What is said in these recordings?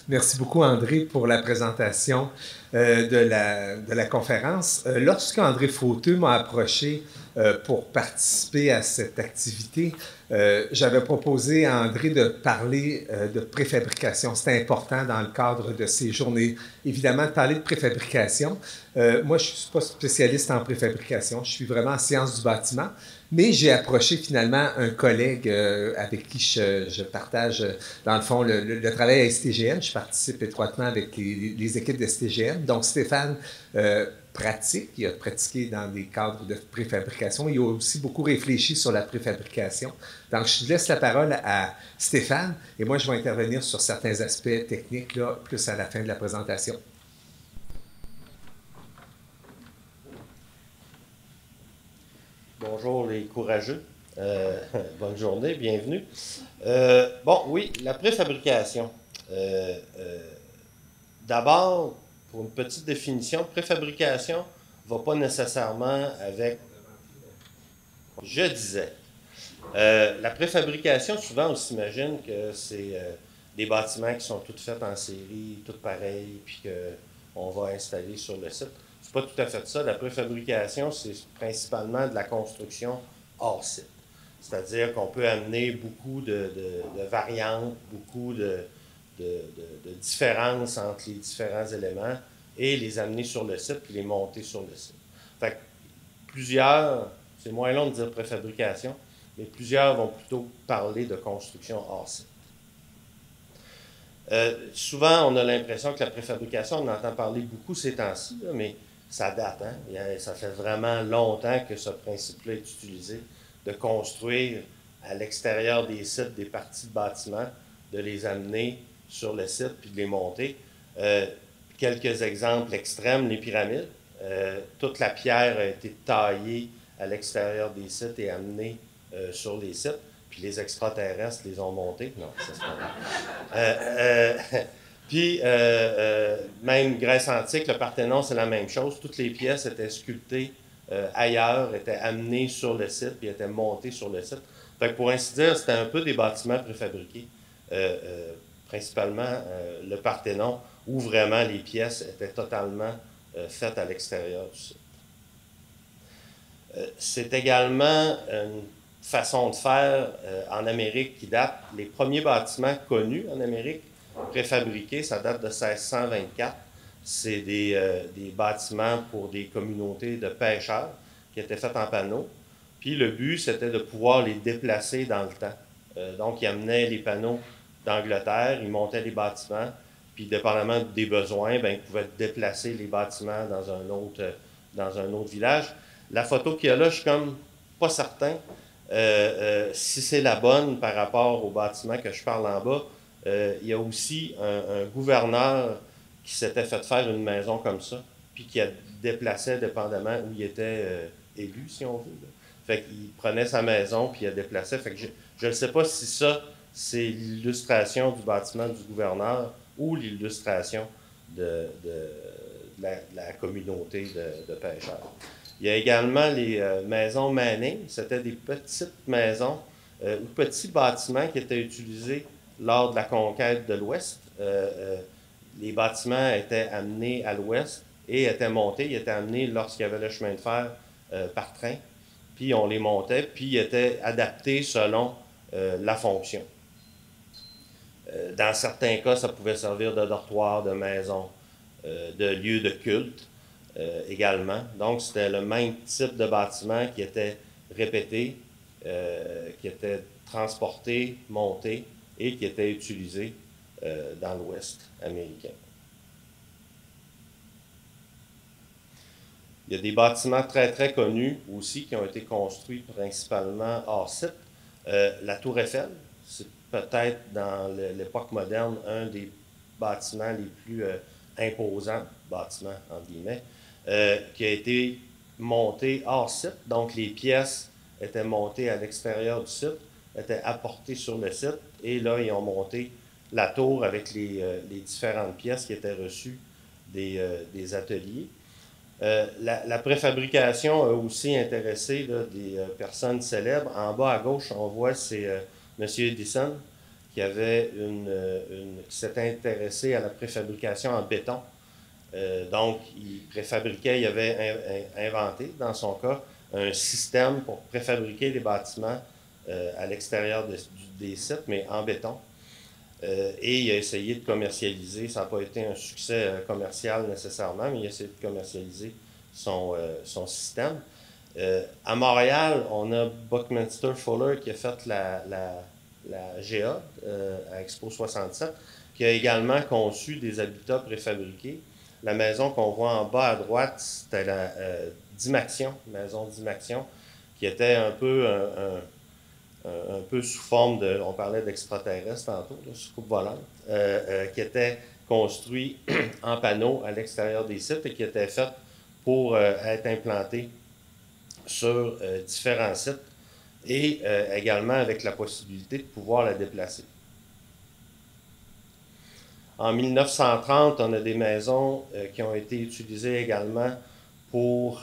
Merci beaucoup, André, pour la présentation de la conférence. Lorsque André Fauteux m'a approché pour participer à cette activité, j'avais proposé à André de parler de préfabrication. C'était important dans le cadre de ces journées, évidemment, de parler de préfabrication. Moi, je ne suis pas spécialiste en préfabrication, je suis vraiment en sciences du bâtiment, mais j'ai approché finalement un collègue avec qui je partage, dans le fond, le travail à STGM. Je participe étroitement avec les équipes de STGM. Donc, Stéphane pratique, il a pratiqué dans des cadres de préfabrication. Il a aussi beaucoup réfléchi sur la préfabrication. Donc, je laisse la parole à Stéphane et moi, je vais intervenir sur certains aspects techniques, là, plus à la fin de la présentation. Bonjour les courageux. Bonne journée, bienvenue. Bon, oui, la préfabrication. D'abord, pour une petite définition, préfabrication ne va pas nécessairement avec... Je disais, la préfabrication, souvent on s'imagine que c'est des bâtiments qui sont tous faits en série, tous pareils, puis qu'on va installer sur le site. C'est pas tout à fait ça. La préfabrication, c'est principalement de la construction hors site. C'est-à-dire qu'on peut amener beaucoup de variantes, beaucoup de différences entre les différents éléments et les amener sur le site puis les monter sur le site. Fait que plusieurs, c'est moins long de dire préfabrication, mais plusieurs vont plutôt parler de construction hors site. Souvent, on a l'impression que la préfabrication, on entend parler beaucoup ces temps-ci, mais ça date, hein? Ça fait vraiment longtemps que ce principe-là est utilisé, de construire à l'extérieur des sites des parties de bâtiments, de les amener sur le site puis de les monter. Quelques exemples extrêmes, les pyramides. Toute la pierre a été taillée à l'extérieur des sites et amenée sur les sites. Puis les extraterrestres les ont montés. Non, ça c'est pas vrai. Puis, même Grèce antique, le Parthénon, c'est la même chose. Toutes les pièces étaient sculptées ailleurs, étaient amenées sur le site, puis étaient montées sur le site. Fait que pour ainsi dire, c'était un peu des bâtiments préfabriqués. Principalement le Parthénon, où vraiment les pièces étaient totalement faites à l'extérieur du site. C'est également une façon de faire en Amérique qui date, les premiers bâtiments connus en Amérique, préfabriqués, ça date de 1624. C'est des bâtiments pour des communautés de pêcheurs qui étaient faits en panneaux. Puis le but, c'était de pouvoir les déplacer dans le temps. Donc, ils amenaient les panneaux d'Angleterre, ils montaient les bâtiments, puis dépendamment des besoins, ben, ils pouvaient déplacer les bâtiments dans un autre village. La photo qu'il y a là, je suis comme pas certain si c'est la bonne par rapport au bâtiment que je parle en bas. Il y a aussi un gouverneur qui s'était fait faire une maison comme ça, puis qui a déplacé dépendamment où il était élu, si on veut. Là. Fait qu'il prenait sa maison, puis il a déplacé. Fait que je ne sais pas si ça, c'est l'illustration du bâtiment du gouverneur ou l'illustration de la communauté de pêcheurs. Il y a également les maisons Manning. C'était des petites maisons ou petits bâtiments qui étaient utilisés lors de la conquête de l'Ouest. Les bâtiments étaient amenés à l'Ouest et étaient montés. Ils étaient amenés lorsqu'il y avait le chemin de fer par train. Puis on les montait, puis ils étaient adaptés selon la fonction. Dans certains cas, ça pouvait servir de dortoir, de maison, de lieu de culte. Également. Donc, c'était le même type de bâtiment qui était répété, qui était transporté, monté et qui était utilisé dans l'Ouest américain. Il y a des bâtiments très, très connus aussi qui ont été construits principalement hors site. La Tour Eiffel, c'est peut-être dans l'époque moderne un des bâtiments les plus imposants, bâtiments entre guillemets, qui a été monté hors site. Donc, les pièces étaient montées à l'extérieur du site, étaient apportées sur le site, et là, ils ont monté la tour avec les différentes pièces qui étaient reçues des ateliers. La préfabrication a aussi intéressé là, des personnes célèbres. En bas à gauche, on voit c'est M. Edison qui s'était intéressé à la préfabrication en béton. Donc, il préfabriquait, il avait inventé, dans son cas, un système pour préfabriquer les bâtiments à l'extérieur des sites, mais en béton. Et il a essayé de commercialiser, ça n'a pas été un succès commercial nécessairement, mais il a essayé de commercialiser son système. À Montréal, on a Buckminster Fuller qui a fait la GA à Expo 67, qui a également conçu des habitats préfabriqués. La maison qu'on voit en bas à droite, c'était la Dimaxion, maison Dimaxion, qui était un peu sous forme de, on parlait d'extraterrestre tantôt, de soucoupe volante, qui était construit en panneaux à l'extérieur des sites et qui était faite pour être implantée sur différents sites et également avec la possibilité de pouvoir la déplacer. En 1930, on a des maisons qui ont été utilisées également pour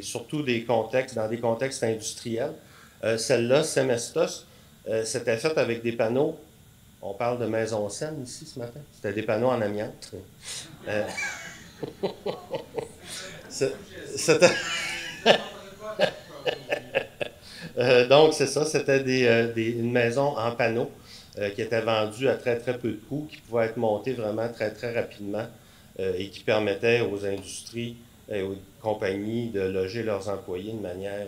surtout dans des contextes industriels. Celle-là, Semestos, c'était faite avec des panneaux. On parle de maison saine ici ce matin. C'était des panneaux en amiante. Donc, c'est ça, c'était une maison en panneaux qui était vendue à très, très peu de coûts, qui pouvait être montée vraiment très, très rapidement et qui permettait aux industries et aux compagnies de loger leurs employés de manière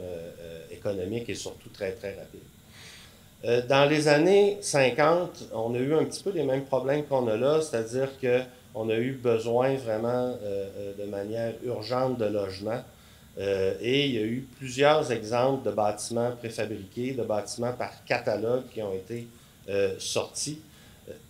économique et surtout très, très rapide. Dans les années 50, on a eu un petit peu les mêmes problèmes qu'on a là, c'est-à-dire qu'on a eu besoin vraiment de manière urgente de logement. Et il y a eu plusieurs exemples de bâtiments préfabriqués, de bâtiments par catalogue qui ont été sortis.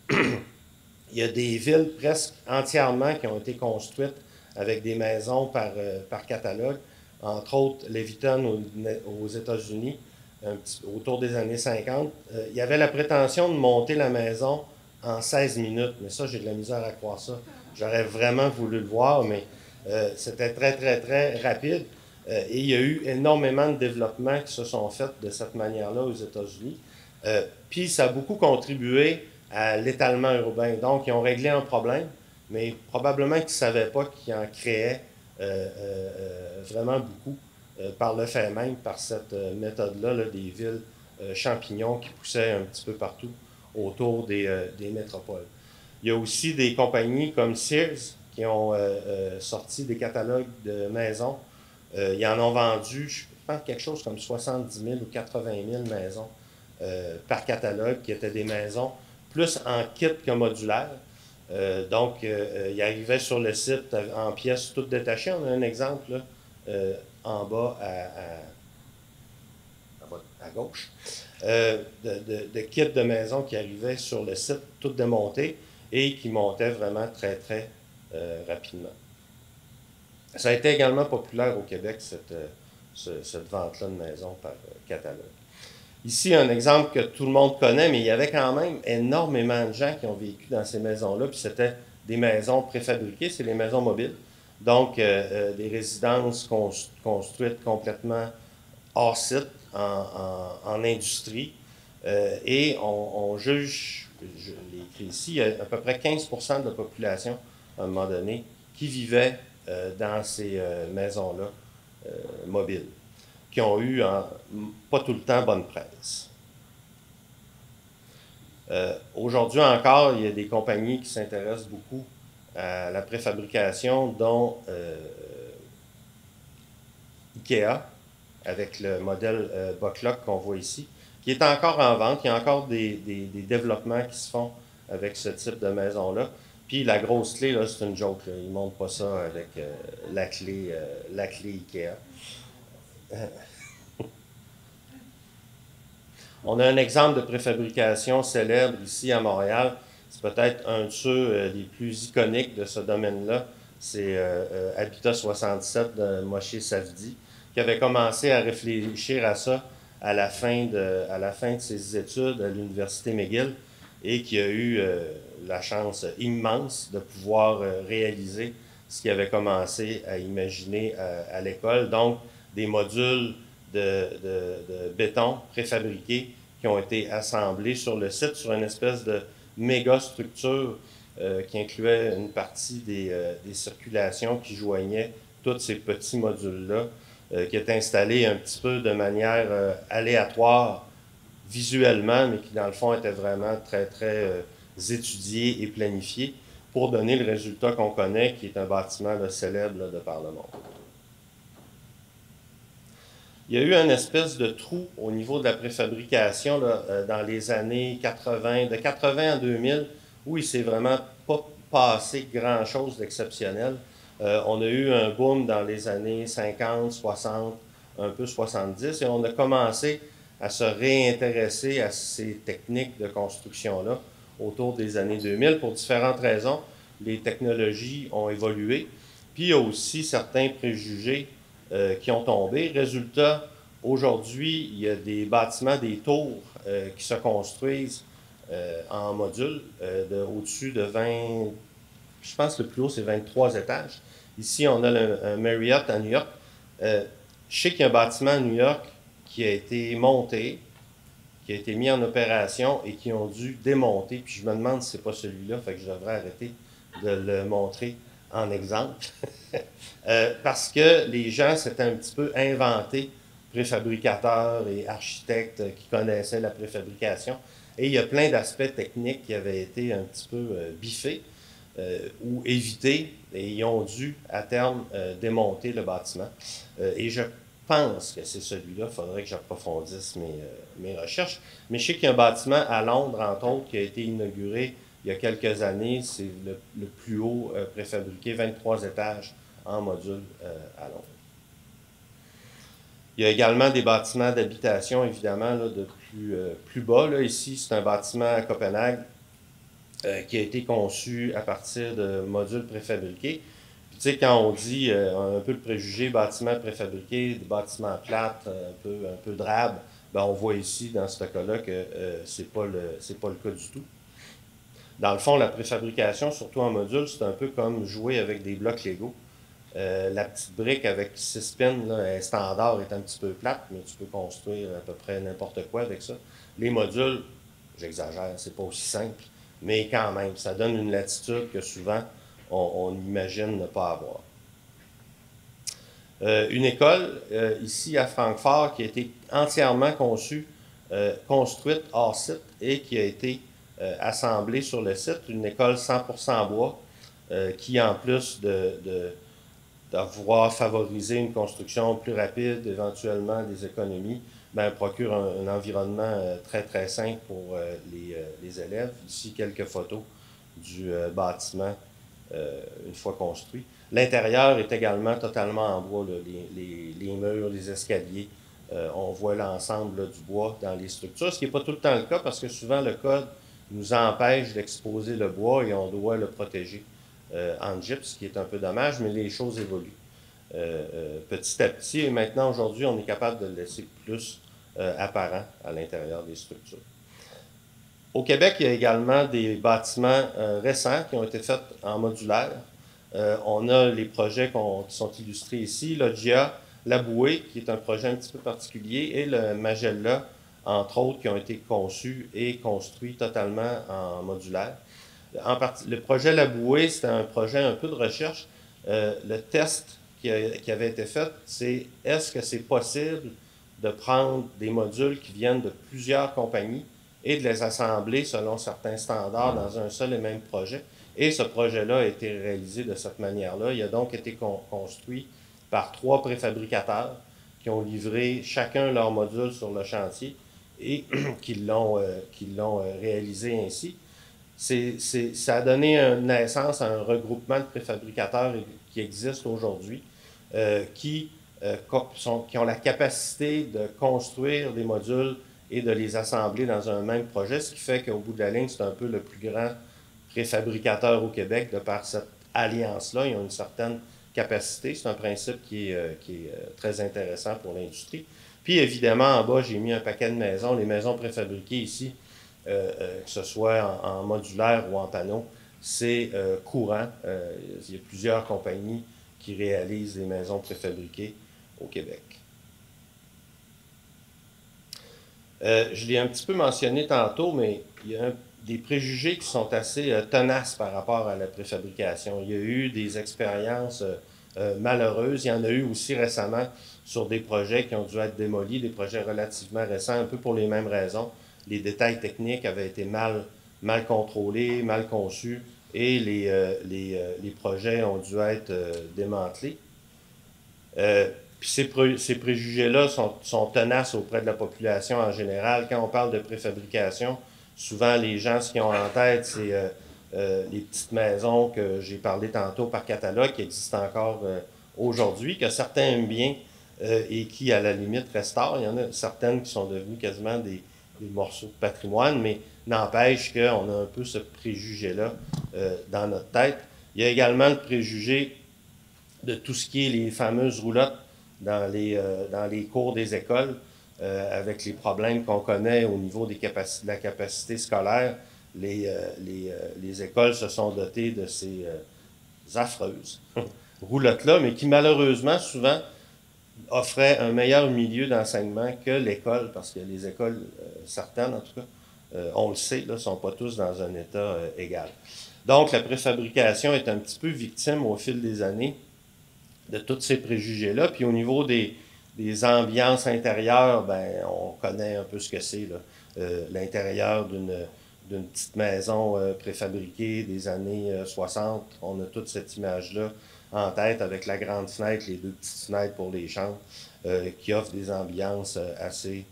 Il y a des villes presque entièrement qui ont été construites avec des maisons par catalogue, entre autres Leviton aux États-Unis, autour des années 50. Il y avait la prétention de monter la maison en 16 minutes, mais ça, j'ai de la misère à croire ça. J'aurais vraiment voulu le voir, mais c'était très, très, très rapide. Et il y a eu énormément de développements qui se sont faits de cette manière-là aux États-Unis. Puis ça a beaucoup contribué à l'étalement urbain. Donc, ils ont réglé un problème, mais probablement qu'ils ne savaient pas qu'ils en créaient vraiment beaucoup par le fait même, par cette méthode-là, là, des villes champignons qui poussaient un petit peu partout autour des métropoles. Il y a aussi des compagnies comme Sears qui ont sorti des catalogues de maisons. Ils en ont vendu, je pense, quelque chose comme 70 000 ou 80 000 maisons par catalogue, qui étaient des maisons plus en kit que modulaire. Donc, ils arrivaient sur le site en pièces toutes détachées. On a un exemple là, en bas à gauche, de kits de maisons qui arrivaient sur le site toutes démontées et qui montaient vraiment très, très rapidement. Ça a été également populaire au Québec, cette vente-là de maisons par catalogue. Ici, un exemple que tout le monde connaît, mais il y avait quand même énormément de gens qui ont vécu dans ces maisons-là, puis c'était des maisons préfabriquées, c'est les maisons mobiles. Donc, des résidences construites complètement hors site, en industrie. Et on juge, je l'ai écrit ici, il y a à peu près 15% de la population, à un moment donné, qui vivait dans ces maisons-là mobiles, qui ont eu pas tout le temps bonne presse. Aujourd'hui encore, il y a des compagnies qui s'intéressent beaucoup à la préfabrication, dont IKEA, avec le modèle Bucklock qu'on voit ici, qui est encore en vente. Il y a encore des développements qui se font avec ce type de maison-là. Puis la grosse clé, là, c'est une joke. Là. Ils ne montrent pas ça avec la clé IKEA. On a un exemple de préfabrication célèbre ici à Montréal. C'est peut-être un de ceux les plus iconiques de ce domaine-là. C'est Habitat 67 de Moshe Safdie, qui avait commencé à réfléchir à ça à la fin de ses études à l'Université McGill et qui a eu la chance immense de pouvoir réaliser ce qu'il avait commencé à imaginer à l'école. Donc, des modules de béton préfabriqués qui ont été assemblés sur le site, sur une espèce de méga structure qui incluait une partie des circulations qui joignaient tous ces petits modules-là, qui étaient installés un petit peu de manière aléatoire visuellement, mais qui dans le fond étaient vraiment très, très étudiés et planifiés pour donner le résultat qu'on connaît, qui est un bâtiment là, célèbre là, de par le monde. Il y a eu une espèce de trou au niveau de la préfabrication là, dans les années 80, de 80 à 2000, où il ne s'est vraiment pas passé grand-chose d'exceptionnel. On a eu un boom dans les années 50, 60, un peu 70, et on a commencé à se réintéresser à ces techniques de construction-là autour des années 2000 pour différentes raisons. Les technologies ont évolué, puis il y a aussi certains préjugés qui ont tombé. Résultat, aujourd'hui, il y a des bâtiments, des tours qui se construisent en modules au-dessus de 20, je pense que le plus haut, c'est 23 étages. Ici, on a un Marriott à New York. Je sais qu'il y a un bâtiment à New York qui a été monté, qui a été mis en opération et qui ont dû démonter. Puis je me demande si ce n'est pas celui-là, fait que je devrais arrêter de le montrer en exemple. Parce que les gens s'étaient un petit peu inventés préfabricateurs et architectes qui connaissaient la préfabrication. Et il y a plein d'aspects techniques qui avaient été un petit peu biffés ou évités, et ils ont dû, à terme, démonter le bâtiment. Et je pense que c'est celui-là. Il faudrait que j'approfondisse mes recherches. Mais je sais qu'il y a un bâtiment à Londres, entre autres, qui a été inauguré il y a quelques années. C'est le plus haut préfabriqué, 23 étages en module à Londres. Il y a également des bâtiments d'habitation, évidemment, là, de plus bas. Là. Ici, c'est un bâtiment à Copenhague qui a été conçu à partir de modules préfabriqués. Puis, tu sais, quand on dit un peu le préjugé bâtiment préfabriqué, des bâtiments plates, un peu drabes, ben, on voit ici, dans ce cas-là, que c'est pas le cas du tout. Dans le fond, la préfabrication, surtout en module, c'est un peu comme jouer avec des blocs Lego. La petite brique avec 6 pins, là, standard, est un petit peu plate, mais tu peux construire à peu près n'importe quoi avec ça. Les modules, j'exagère, c'est pas aussi simple, mais quand même, ça donne une latitude que souvent, on imagine ne pas avoir. Une école, ici à Francfort, qui a été entièrement conçue, construite hors site et qui a été assemblée sur le site, une école 100% bois, qui en plus d'avoir favorisé une construction plus rapide, éventuellement des économies, ben, procure un environnement très, très sain pour les élèves. Ici, quelques photos du bâtiment une fois construit. L'intérieur est également totalement en bois, là, les murs, les escaliers. On voit l'ensemble du bois dans les structures, ce qui n'est pas tout le temps le cas parce que souvent le code nous empêche d'exposer le bois et on doit le protéger en gypse, ce qui est un peu dommage, mais les choses évoluent petit à petit. Et maintenant, aujourd'hui, on est capable de le laisser plus apparent à l'intérieur des structures. Au Québec, il y a également des bâtiments récents qui ont été faits en modulaire. On a les projets qui sont illustrés ici, Loggia, La Bouée, qui est un projet un petit peu particulier, et le Magella, entre autres, qui ont été conçus et construits totalement en modulaire. Le projet La Bouée, c'était un projet un peu de recherche. Le test qui avait été fait, c'est est-ce que c'est possible de prendre des modules qui viennent de plusieurs compagnies et de les assembler selon certains standards dans un seul et même projet. Et ce projet-là a été réalisé de cette manière-là. Il a donc été construit par 3 préfabricateurs qui ont livré chacun leur module sur le chantier et qui l'ont réalisé ainsi. Ça a donné naissance à un regroupement de préfabricateurs qui existe aujourd'hui, qui ont la capacité de construire des modules et de les assembler dans un même projet, ce qui fait qu'au bout de la ligne, c'est un peu le plus grand préfabricateur au Québec de par cette alliance-là. Ils ont une certaine capacité. C'est un principe qui est très intéressant pour l'industrie. Puis évidemment, en bas, j'ai mis un paquet de maisons. Les maisons préfabriquées ici, que ce soit en modulaire ou en panneau, c'est courant. Il y a plusieurs compagnies qui réalisent des maisons préfabriquées au Québec. Je l'ai un petit peu mentionné tantôt, mais il y a des préjugés qui sont assez tenaces par rapport à la préfabrication. Il y a eu des expériences malheureuses. Il y en a eu aussi récemment sur des projets qui ont dû être démolis, des projets relativement récents, un peu pour les mêmes raisons. Les détails techniques avaient été mal contrôlés, mal conçus, et les projets ont dû être démantelés. Puis ces préjugés-là sont tenaces auprès de la population en général. Quand on parle de préfabrication, souvent les gens, ce qu'ils ont en tête, c'est les petites maisons que j'ai parlé tantôt par catalogue, qui existent encore aujourd'hui, que certains aiment bien et qui, à la limite, restaurent. Il y en a certaines qui sont devenues quasiment des morceaux de patrimoine, mais n'empêche qu'on a un peu ce préjugé-là dans notre tête. Il y a également le préjugé de tout ce qui est les fameuses roulottes dans les cours des écoles, avec les problèmes qu'on connaît au niveau de la capacité scolaire. Les écoles se sont dotées de ces affreuses roulottes-là, mais qui malheureusement, souvent, offraient un meilleur milieu d'enseignement que l'école, parce que les écoles, certaines en tout cas, on le sait, ne sont pas tous dans un état égal. Donc, la préfabrication est un petit peu victime au fil des années de tous ces préjugés-là. Puis au niveau des ambiances intérieures, ben, on connaît un peu ce que c'est, l'intérieur d'une petite maison préfabriquée des années 60. On a toute cette image-là en tête avec la grande fenêtre, les deux petites fenêtres pour les chambres, qui offrent des ambiances assez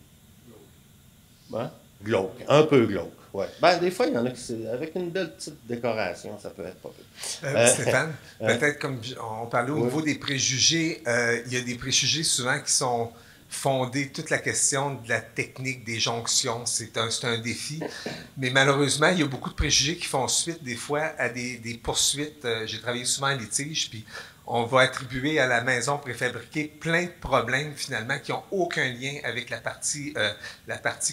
glauques, un peu glauques. Ouais. Ben, des fois, il y en a qui, avec une belle petite décoration, ça peut être pas pire. Stéphane, peut-être comme on parlait au niveau des préjugés, il y a des préjugés souvent qui sont fondés, toute la question de la technique des jonctions, c'est un défi. Mais malheureusement, il y a beaucoup de préjugés qui font suite des fois à des poursuites. J'ai travaillé souvent en litige, puis on va attribuer à la maison préfabriquée plein de problèmes finalement qui n'ont aucun lien avec la partie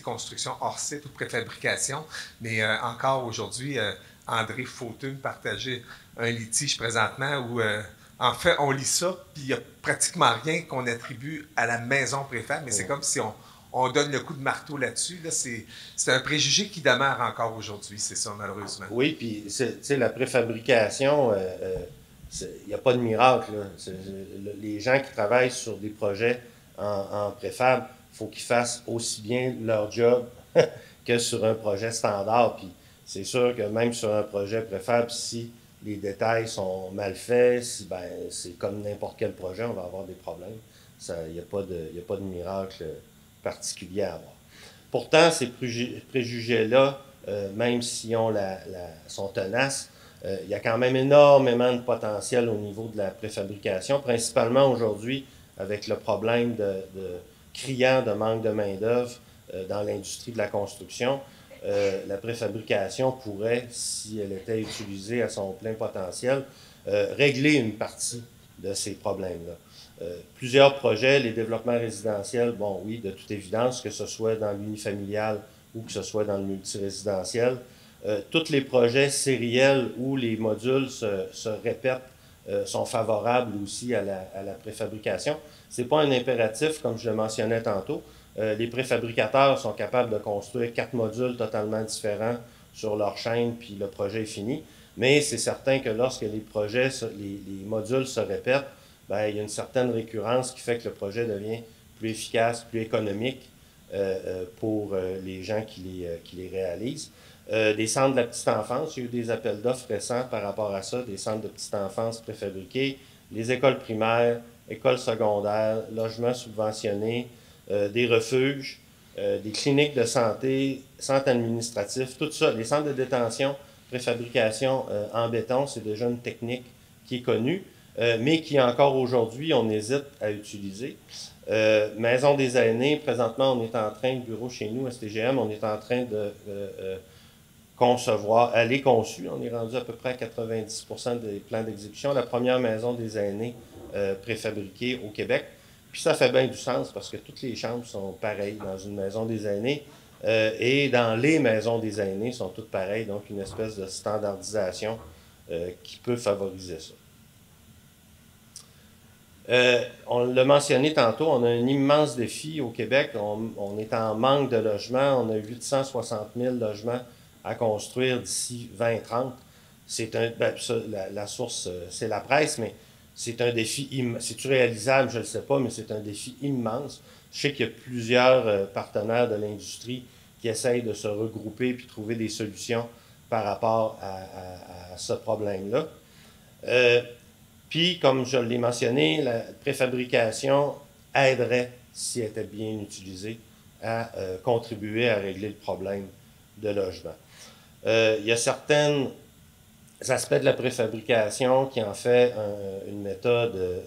construction hors site ou préfabrication. Mais encore aujourd'hui, André Fauteux me partageait un litige présentement où en fait on lit ça, puis il n'y a pratiquement rien qu'on attribue à la maison préfab, mais c'est comme si on donne le coup de marteau là-dessus. Là, c'est un préjugé qui demeure encore aujourd'hui, c'est ça, malheureusement. Oui, puis la préfabrication, il n'y a pas de miracle. Les gens qui travaillent sur des projets en préfab, il faut qu'ils fassent aussi bien leur job que sur un projet standard. Puis c'est sûr que même sur un projet préfab, si les détails sont mal faits, c'est comme n'importe quel projet, on va avoir des problèmes. Il n'y a pas de miracle particulier à avoir. Pourtant, ces préjugés-là, même si on sont tenaces, il y a quand même énormément de potentiel au niveau de la préfabrication, principalement aujourd'hui avec le problème criant de manque de main-d'œuvre dans l'industrie de la construction. La préfabrication pourrait, si elle était utilisée à son plein potentiel, régler une partie de ces problèmes-là. Plusieurs projets, les développements résidentiels, bon oui, de toute évidence, que ce soit dans l'unifamilial ou que ce soit dans le multirésidentiel, tous les projets sériels où les modules se répètent sont favorables aussi à la préfabrication. Ce n'est pas un impératif, comme je le mentionnais tantôt. Les préfabricateurs sont capables de construire 4 modules totalement différents sur leur chaîne, puis le projet est fini. Mais c'est certain que lorsque les modules se répètent, ben, il y a une certaine récurrence qui fait que le projet devient plus efficace, plus économique pour les gens qui les réalisent. Des centres de la petite enfance, il y a eu des appels d'offres récents par rapport à ça, des centres de petite enfance préfabriqués, les écoles primaires, écoles secondaires, logements subventionnés, des refuges, des cliniques de santé, centres administratifs, tout ça, les centres de détention, préfabrication en béton, c'est déjà une technique qui est connue, mais qui encore aujourd'hui, on hésite à utiliser. Maison des aînés, présentement, on est en train, le bureau chez nous, STGM, on est en train de concevoir, elle est conçue, on est rendu à peu près à 90% des plans d'exécution, la première maison des aînés préfabriquée au Québec. Puis ça fait bien du sens parce que toutes les chambres sont pareilles dans une maison des aînés et dans les maisons des aînés sont toutes pareilles, donc une espèce de standardisation qui peut favoriser ça. On l'a mentionné tantôt, on a un immense défi au Québec. On est en manque de logements. On a 860 000 logements à construire d'ici 2030. C'est la source, c'est la presse, mais c'est un défi immense. C'est-tu réalisable? Je ne le sais pas, mais c'est un défi immense. Je sais qu'il y a plusieurs partenaires de l'industrie qui essayent de se regrouper puis trouver des solutions par rapport à ce problème-là. Puis, comme je l'ai mentionné, la préfabrication aiderait, si elle était bien utilisée, à contribuer à régler le problème de logement. Il y a certains aspects de la préfabrication qui en fait une méthode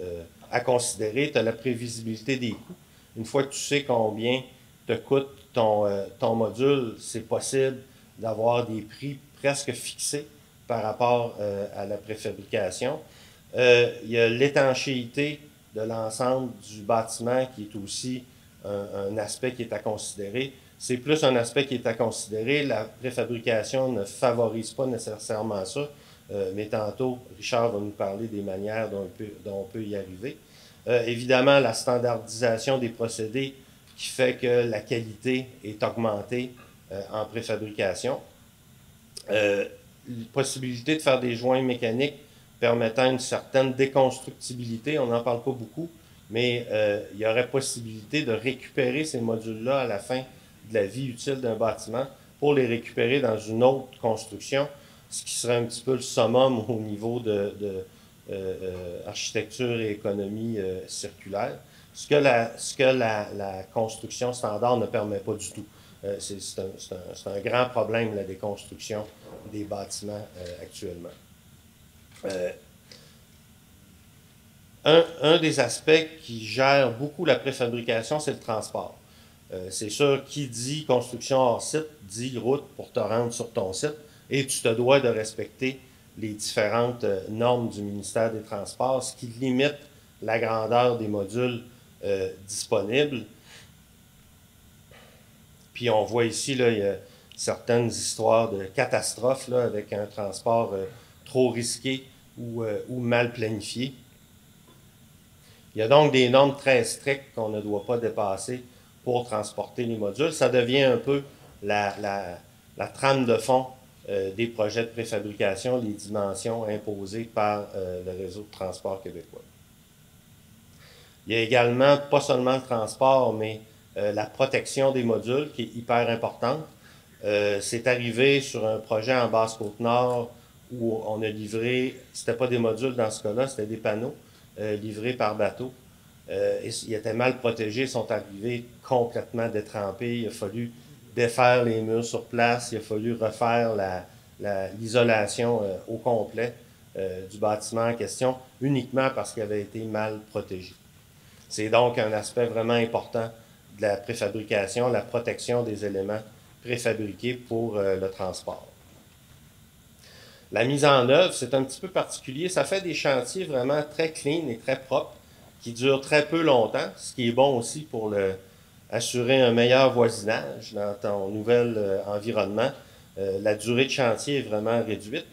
à considérer. Tu as la prévisibilité des coûts. Une fois que tu sais combien te coûte ton module, c'est possible d'avoir des prix presque fixés par rapport à la préfabrication. Il y a l'étanchéité de l'ensemble du bâtiment qui est aussi un aspect qui est à considérer. C'est plus un aspect qui est à considérer. La préfabrication ne favorise pas nécessairement ça, mais tantôt, Richard va nous parler des manières dont on peut y arriver. Évidemment, la standardisation des procédés qui fait que la qualité est augmentée en préfabrication. Possibilité de faire des joints mécaniques permettant une certaine déconstructibilité, on n'en parle pas beaucoup, mais il y aurait possibilité de récupérer ces modules-là à la fin de la vie utile d'un bâtiment pour les récupérer dans une autre construction, ce qui serait un petit peu le summum au niveau de architecture et économie circulaire, ce que la construction standard ne permet pas du tout. C'est un grand problème, la déconstruction des bâtiments actuellement. Un des aspects qui gère beaucoup la préfabrication, c'est le transport. C'est sûr, qui dit construction hors site, dit route pour te rendre sur ton site, et tu te dois de respecter les différentes normes du ministère des Transports, ce qui limite la grandeur des modules disponibles. Puis on voit ici, là, il y a certaines histoires de catastrophes là, avec un transport trop risqué ou mal planifié. Il y a donc des normes très strictes qu'on ne doit pas dépasser pour transporter les modules. Ça devient un peu la trame de fond des projets de préfabrication, les dimensions imposées par le réseau de transport québécois. Il y a également, pas seulement le transport, mais la protection des modules qui est hyper importante. C'est arrivé sur un projet en Basse-Côte-Nord où on a livré, c'était pas des modules dans ce cas-là, c'était des panneaux livrés par bateau. Ils étaient mal protégés, ils sont arrivés complètement détrempés. Il a fallu défaire les murs sur place, il a fallu refaire l'isolation au complet du bâtiment en question, uniquement parce qu'il avait été mal protégé. C'est donc un aspect vraiment important de la préfabrication, la protection des éléments préfabriqués pour le transport. La mise en œuvre, c'est un petit peu particulier. Ça fait des chantiers vraiment très clean et très propres, qui durent très peu longtemps, ce qui est bon aussi pour assurer un meilleur voisinage dans ton nouvel environnement. La durée de chantier est vraiment réduite.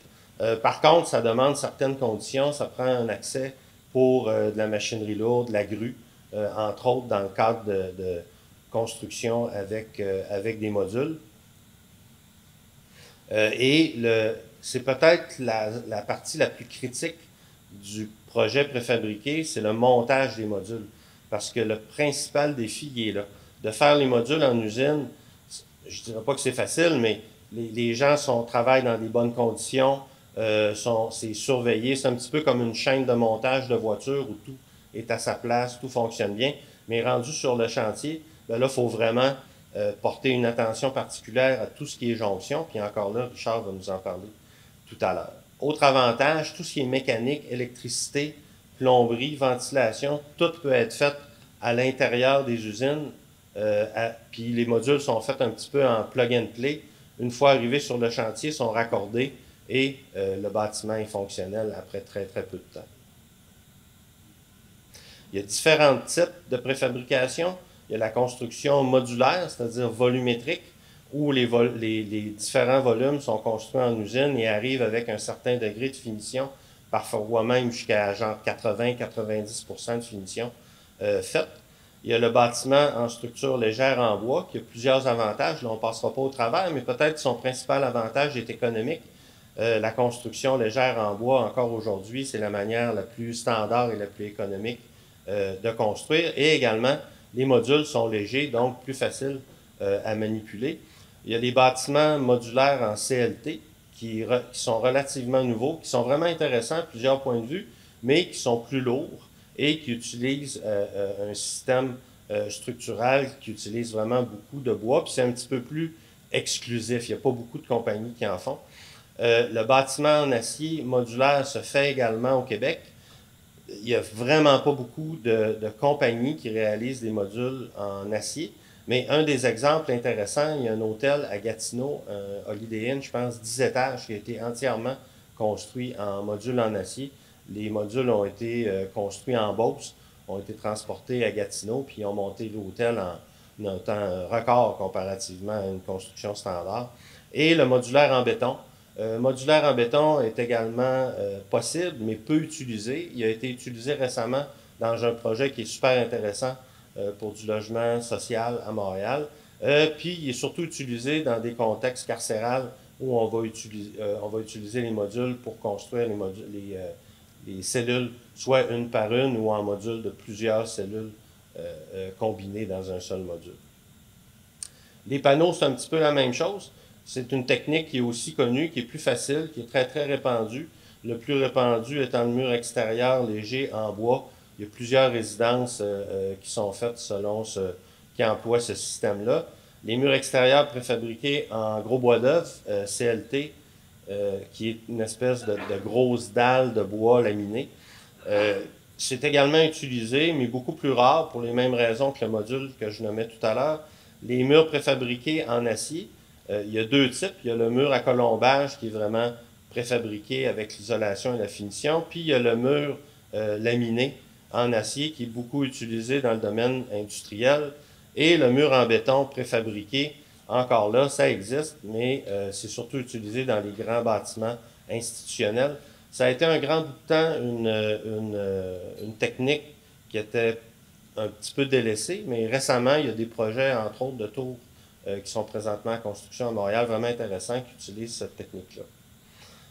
Par contre, ça demande certaines conditions. Ça prend un accès pour de la machinerie lourde, de la grue, entre autres dans le cadre de construction avec des modules. C'est peut-être la partie la plus critique du projet préfabriqué, c'est le montage des modules. Parce que le principal défi, il est là. De faire les modules en usine, je ne dirais pas que c'est facile, mais les gens travaillent dans des bonnes conditions, c'est surveillé. C'est un petit peu comme une chaîne de montage de voiture où tout est à sa place, tout fonctionne bien. Mais rendu sur le chantier, ben là, il faut vraiment porter une attention particulière à tout ce qui est jonction. Puis encore là, Richard va nous en parler tout à l'heure. Autre avantage, tout ce qui est mécanique, électricité, plomberie, ventilation, tout peut être fait à l'intérieur des usines. Puis les modules sont faits un petit peu en plug and play. Une fois arrivés sur le chantier, ils sont raccordés et le bâtiment est fonctionnel après très, très peu de temps. Il y a différents types de préfabrication. Il y a la construction modulaire, c'est-à-dire volumétrique, où les différents volumes sont construits en usine et arrivent avec un certain degré de finition parfois même jusqu'à genre 80-90% de finition faite. Il y a le bâtiment en structure légère en bois qui a plusieurs avantages. Là, on ne passera pas au travers, mais peut-être son principal avantage est économique. La construction légère en bois, encore aujourd'hui, c'est la manière la plus standard et la plus économique de construire. Et également, les modules sont légers, donc plus faciles à manipuler. Il y a des bâtiments modulaires en CLT qui sont relativement nouveaux, qui sont vraiment intéressants à plusieurs points de vue, mais qui sont plus lourds et qui utilisent un système structural qui utilise vraiment beaucoup de bois, puis c'est un petit peu plus exclusif. Il n'y a pas beaucoup de compagnies qui en font. Le bâtiment en acier modulaire se fait également au Québec. Il n'y a vraiment pas beaucoup de compagnies qui réalisent des modules en acier. Mais un des exemples intéressants, il y a un hôtel à Gatineau, Holiday Inn, je pense, 10 étages, qui a été entièrement construit en modules en acier. Les modules ont été construits en Beauce, ont été transportés à Gatineau, puis ont monté l'hôtel en un temps record comparativement à une construction standard. Et le modulaire en béton. Modulaire en béton est également possible, mais peu utilisé. Il a été utilisé récemment dans un projet qui est super intéressant pour du logement social à Montréal. Puis il est surtout utilisé dans des contextes carcérales où on va utiliser les modules pour construire les cellules, soit une par une ou en module de plusieurs cellules combinées dans un seul module. Les panneaux, c'est un petit peu la même chose. C'est une technique qui est aussi connue, qui est plus facile, qui est très, très répandue. Le plus répandu étant le mur extérieur léger en bois. Il y a plusieurs résidences qui sont faites selon qui emploient ce système-là. Les murs extérieurs préfabriqués en gros bois d'œuvre, CLT, qui est une espèce de grosse dalle de bois laminé. C'est également utilisé, mais beaucoup plus rare pour les mêmes raisons que le module que je nommais tout à l'heure. Les murs préfabriqués en acier, il y a deux types. Il y a le mur à colombage qui est vraiment préfabriqué avec l'isolation et la finition. Puis il y a le mur laminé en acier qui est beaucoup utilisé dans le domaine industriel. Et le mur en béton préfabriqué, encore là, ça existe, mais c'est surtout utilisé dans les grands bâtiments institutionnels. Ça a été un grand bout de temps une technique qui était un petit peu délaissée, mais récemment, il y a des projets, entre autres, de tours qui sont présentement en construction à Montréal, vraiment intéressants, qui utilisent cette technique-là.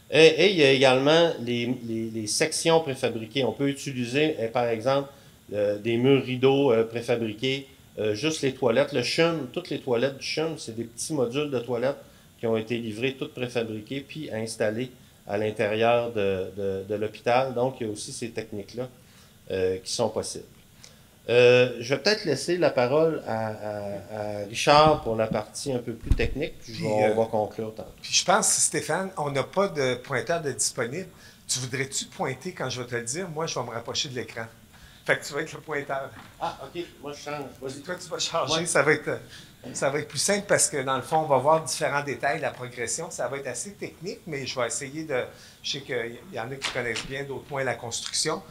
Et il y a également les sections préfabriquées. On peut utiliser, par exemple, des murs rideaux préfabriqués, juste les toilettes. Le CHUM, toutes les toilettes du CHUM, c'est des petits modules de toilettes qui ont été livrés, toutes préfabriquées, puis installés à l'intérieur de l'hôpital. Donc, il y a aussi ces techniques-là qui sont possibles. Je vais peut-être laisser la parole à Richard pour la partie un peu plus technique, puis on va conclure tantôt. Puis je pense, Stéphane, on n'a pas de pointeur de disponible. Tu voudrais-tu pointer quand je vais te le dire? Moi, je vais me rapprocher de l'écran. Fait que tu vas être le pointeur. Ah, OK. Moi, je change. Vas-y. Toi, tu vas changer. Ouais. Ça va être plus simple parce que, dans le fond, on va voir différents détails de la progression. Ça va être assez technique, mais je vais essayer de... Je sais qu'il y en a qui connaissent bien, d'autres moins la construction.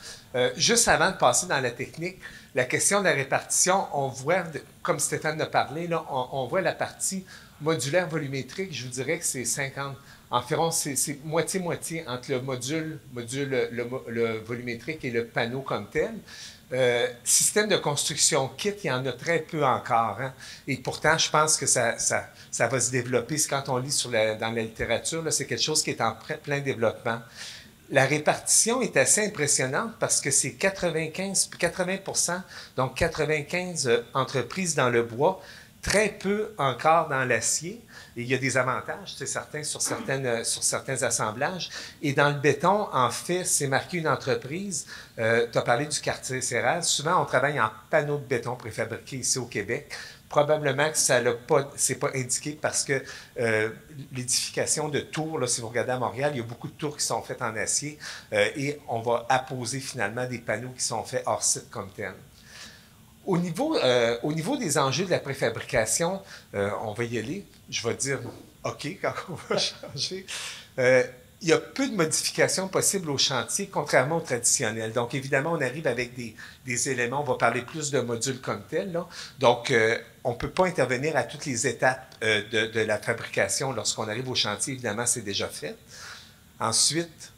Juste avant de passer dans la technique, la question de la répartition, on voit, comme Stéphane a parlé, là, on voit la partie modulaire volumétrique. Je vous dirais que c'est 50... Environ, c'est moitié-moitié entre le module le volumétrique et le panneau comme tel. Système de construction kit, il y en a très peu encore. Hein? Et pourtant, je pense que ça va se développer. Quand on lit dans la littérature, c'est quelque chose qui est en plein développement. La répartition est assez impressionnante parce que c'est 80%, donc 95 entreprises dans le bois, très peu encore dans l'acier. Et il y a des avantages, c'est certain, sur certains assemblages. Et dans le béton, en fait, c'est marqué une entreprise. Tu as parlé du quartier Céral. Souvent, on travaille en panneaux de béton préfabriqués ici au Québec. Probablement que ça c'est pas indiqué parce que l'édification de tours, là, si vous regardez à Montréal, il y a beaucoup de tours qui sont faites en acier et on va apposer finalement des panneaux qui sont faits hors site comme tel. Au niveau des enjeux de la préfabrication, on va y aller. Je vais dire OK quand on va changer. Il y a peu de modifications possibles au chantier, contrairement au traditionnel. Donc, évidemment, on arrive avec des éléments. On va parler plus de modules comme tel. Là. Donc, on ne peut pas intervenir à toutes les étapes de la fabrication. Lorsqu'on arrive au chantier, évidemment, c'est déjà fait. Ensuite,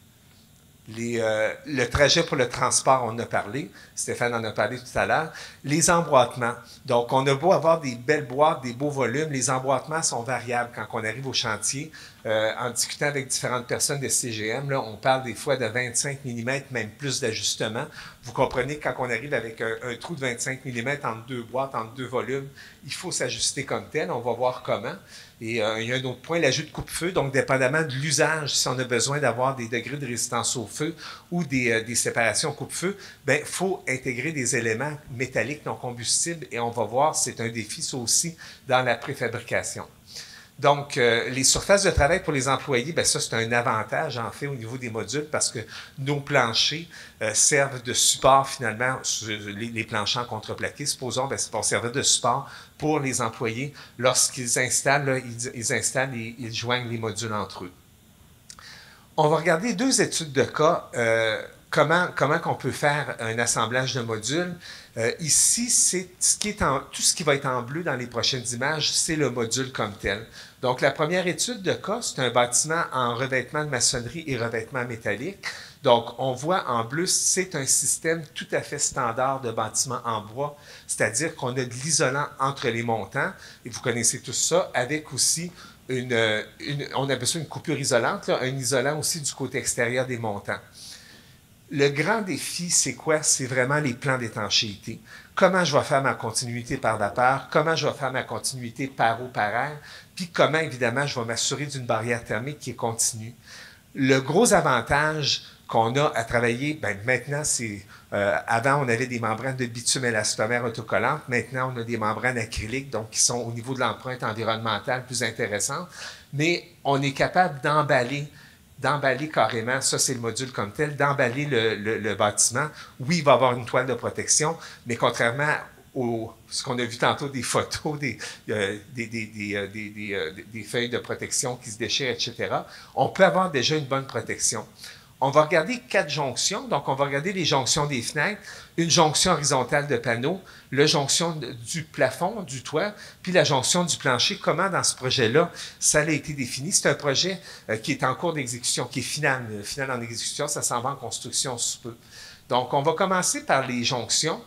le trajet pour le transport, on en a parlé. Stéphane en a parlé tout à l'heure. Les emboîtements. Donc, on a beau avoir des belles boîtes, des beaux volumes, les emboîtements sont variables quand on arrive au chantier. En discutant avec différentes personnes de CGM, là, on parle des fois de 25 mm, même plus d'ajustements. Vous comprenez, quand on arrive avec un trou de 25 mm entre deux boîtes, entre deux volumes, il faut s'ajuster comme tel. On va voir comment. Et il y a un autre point, l'ajout de coupe-feu. Donc, dépendamment de l'usage, si on a besoin d'avoir des degrés de résistance au feu ou des séparations coupe-feu, bien, il faut intégrer des éléments métalliques non combustibles et on va voir, c'est un défi, ça aussi, dans la préfabrication. Donc, les surfaces de travail pour les employés, bien, ça, c'est un avantage, en fait, au niveau des modules parce que nos planchers servent de support, finalement, sur les planchers en contreplaqué. Supposons, bien, vont servir de support pour les employés. Lorsqu'ils installent, là, ils installent et ils joignent les modules entre eux. On va regarder deux études de cas. Comment on peut faire un assemblage de modules. Ici, c'est tout ce qui va être en bleu dans les prochaines images, c'est le module comme tel. Donc, la première étude de cas, c'est un bâtiment en revêtement de maçonnerie et revêtement métallique. Donc, on voit en bleu, c'est un système tout à fait standard de bâtiment en bois, c'est-à-dire qu'on a de l'isolant entre les montants, et vous connaissez tout ça, avec aussi on appelle ça une coupure isolante, là, un isolant aussi du côté extérieur des montants. Le grand défi, c'est quoi? C'est vraiment les plans d'étanchéité. Comment je vais faire ma continuité par vapeur? Comment je vais faire ma continuité par eau, par air? Puis comment, évidemment, je vais m'assurer d'une barrière thermique qui est continue. Le gros avantage qu'on a à travailler, bien, maintenant, c'est... avant, on avait des membranes de bitume élastomère autocollantes. Maintenant, on a des membranes acryliques, donc qui sont au niveau de l'empreinte environnementale plus intéressantes. Mais on est capable d'emballer carrément, ça c'est le module comme tel, d'emballer le bâtiment. Oui, il va y avoir une toile de protection, mais contrairement ce qu'on a vu tantôt, des photos, des feuilles de protection qui se déchirent, etc., on peut avoir déjà une bonne protection. On va regarder 4 jonctions. Donc, on va regarder les jonctions des fenêtres, une jonction horizontale de panneaux, la jonction du plafond, du toit, puis la jonction du plancher. Comment, dans ce projet-là, ça a été défini? C'est un projet qui est en cours d'exécution, qui est final en exécution. Ça s'en va en construction sous peu. Donc, on va commencer par les jonctions.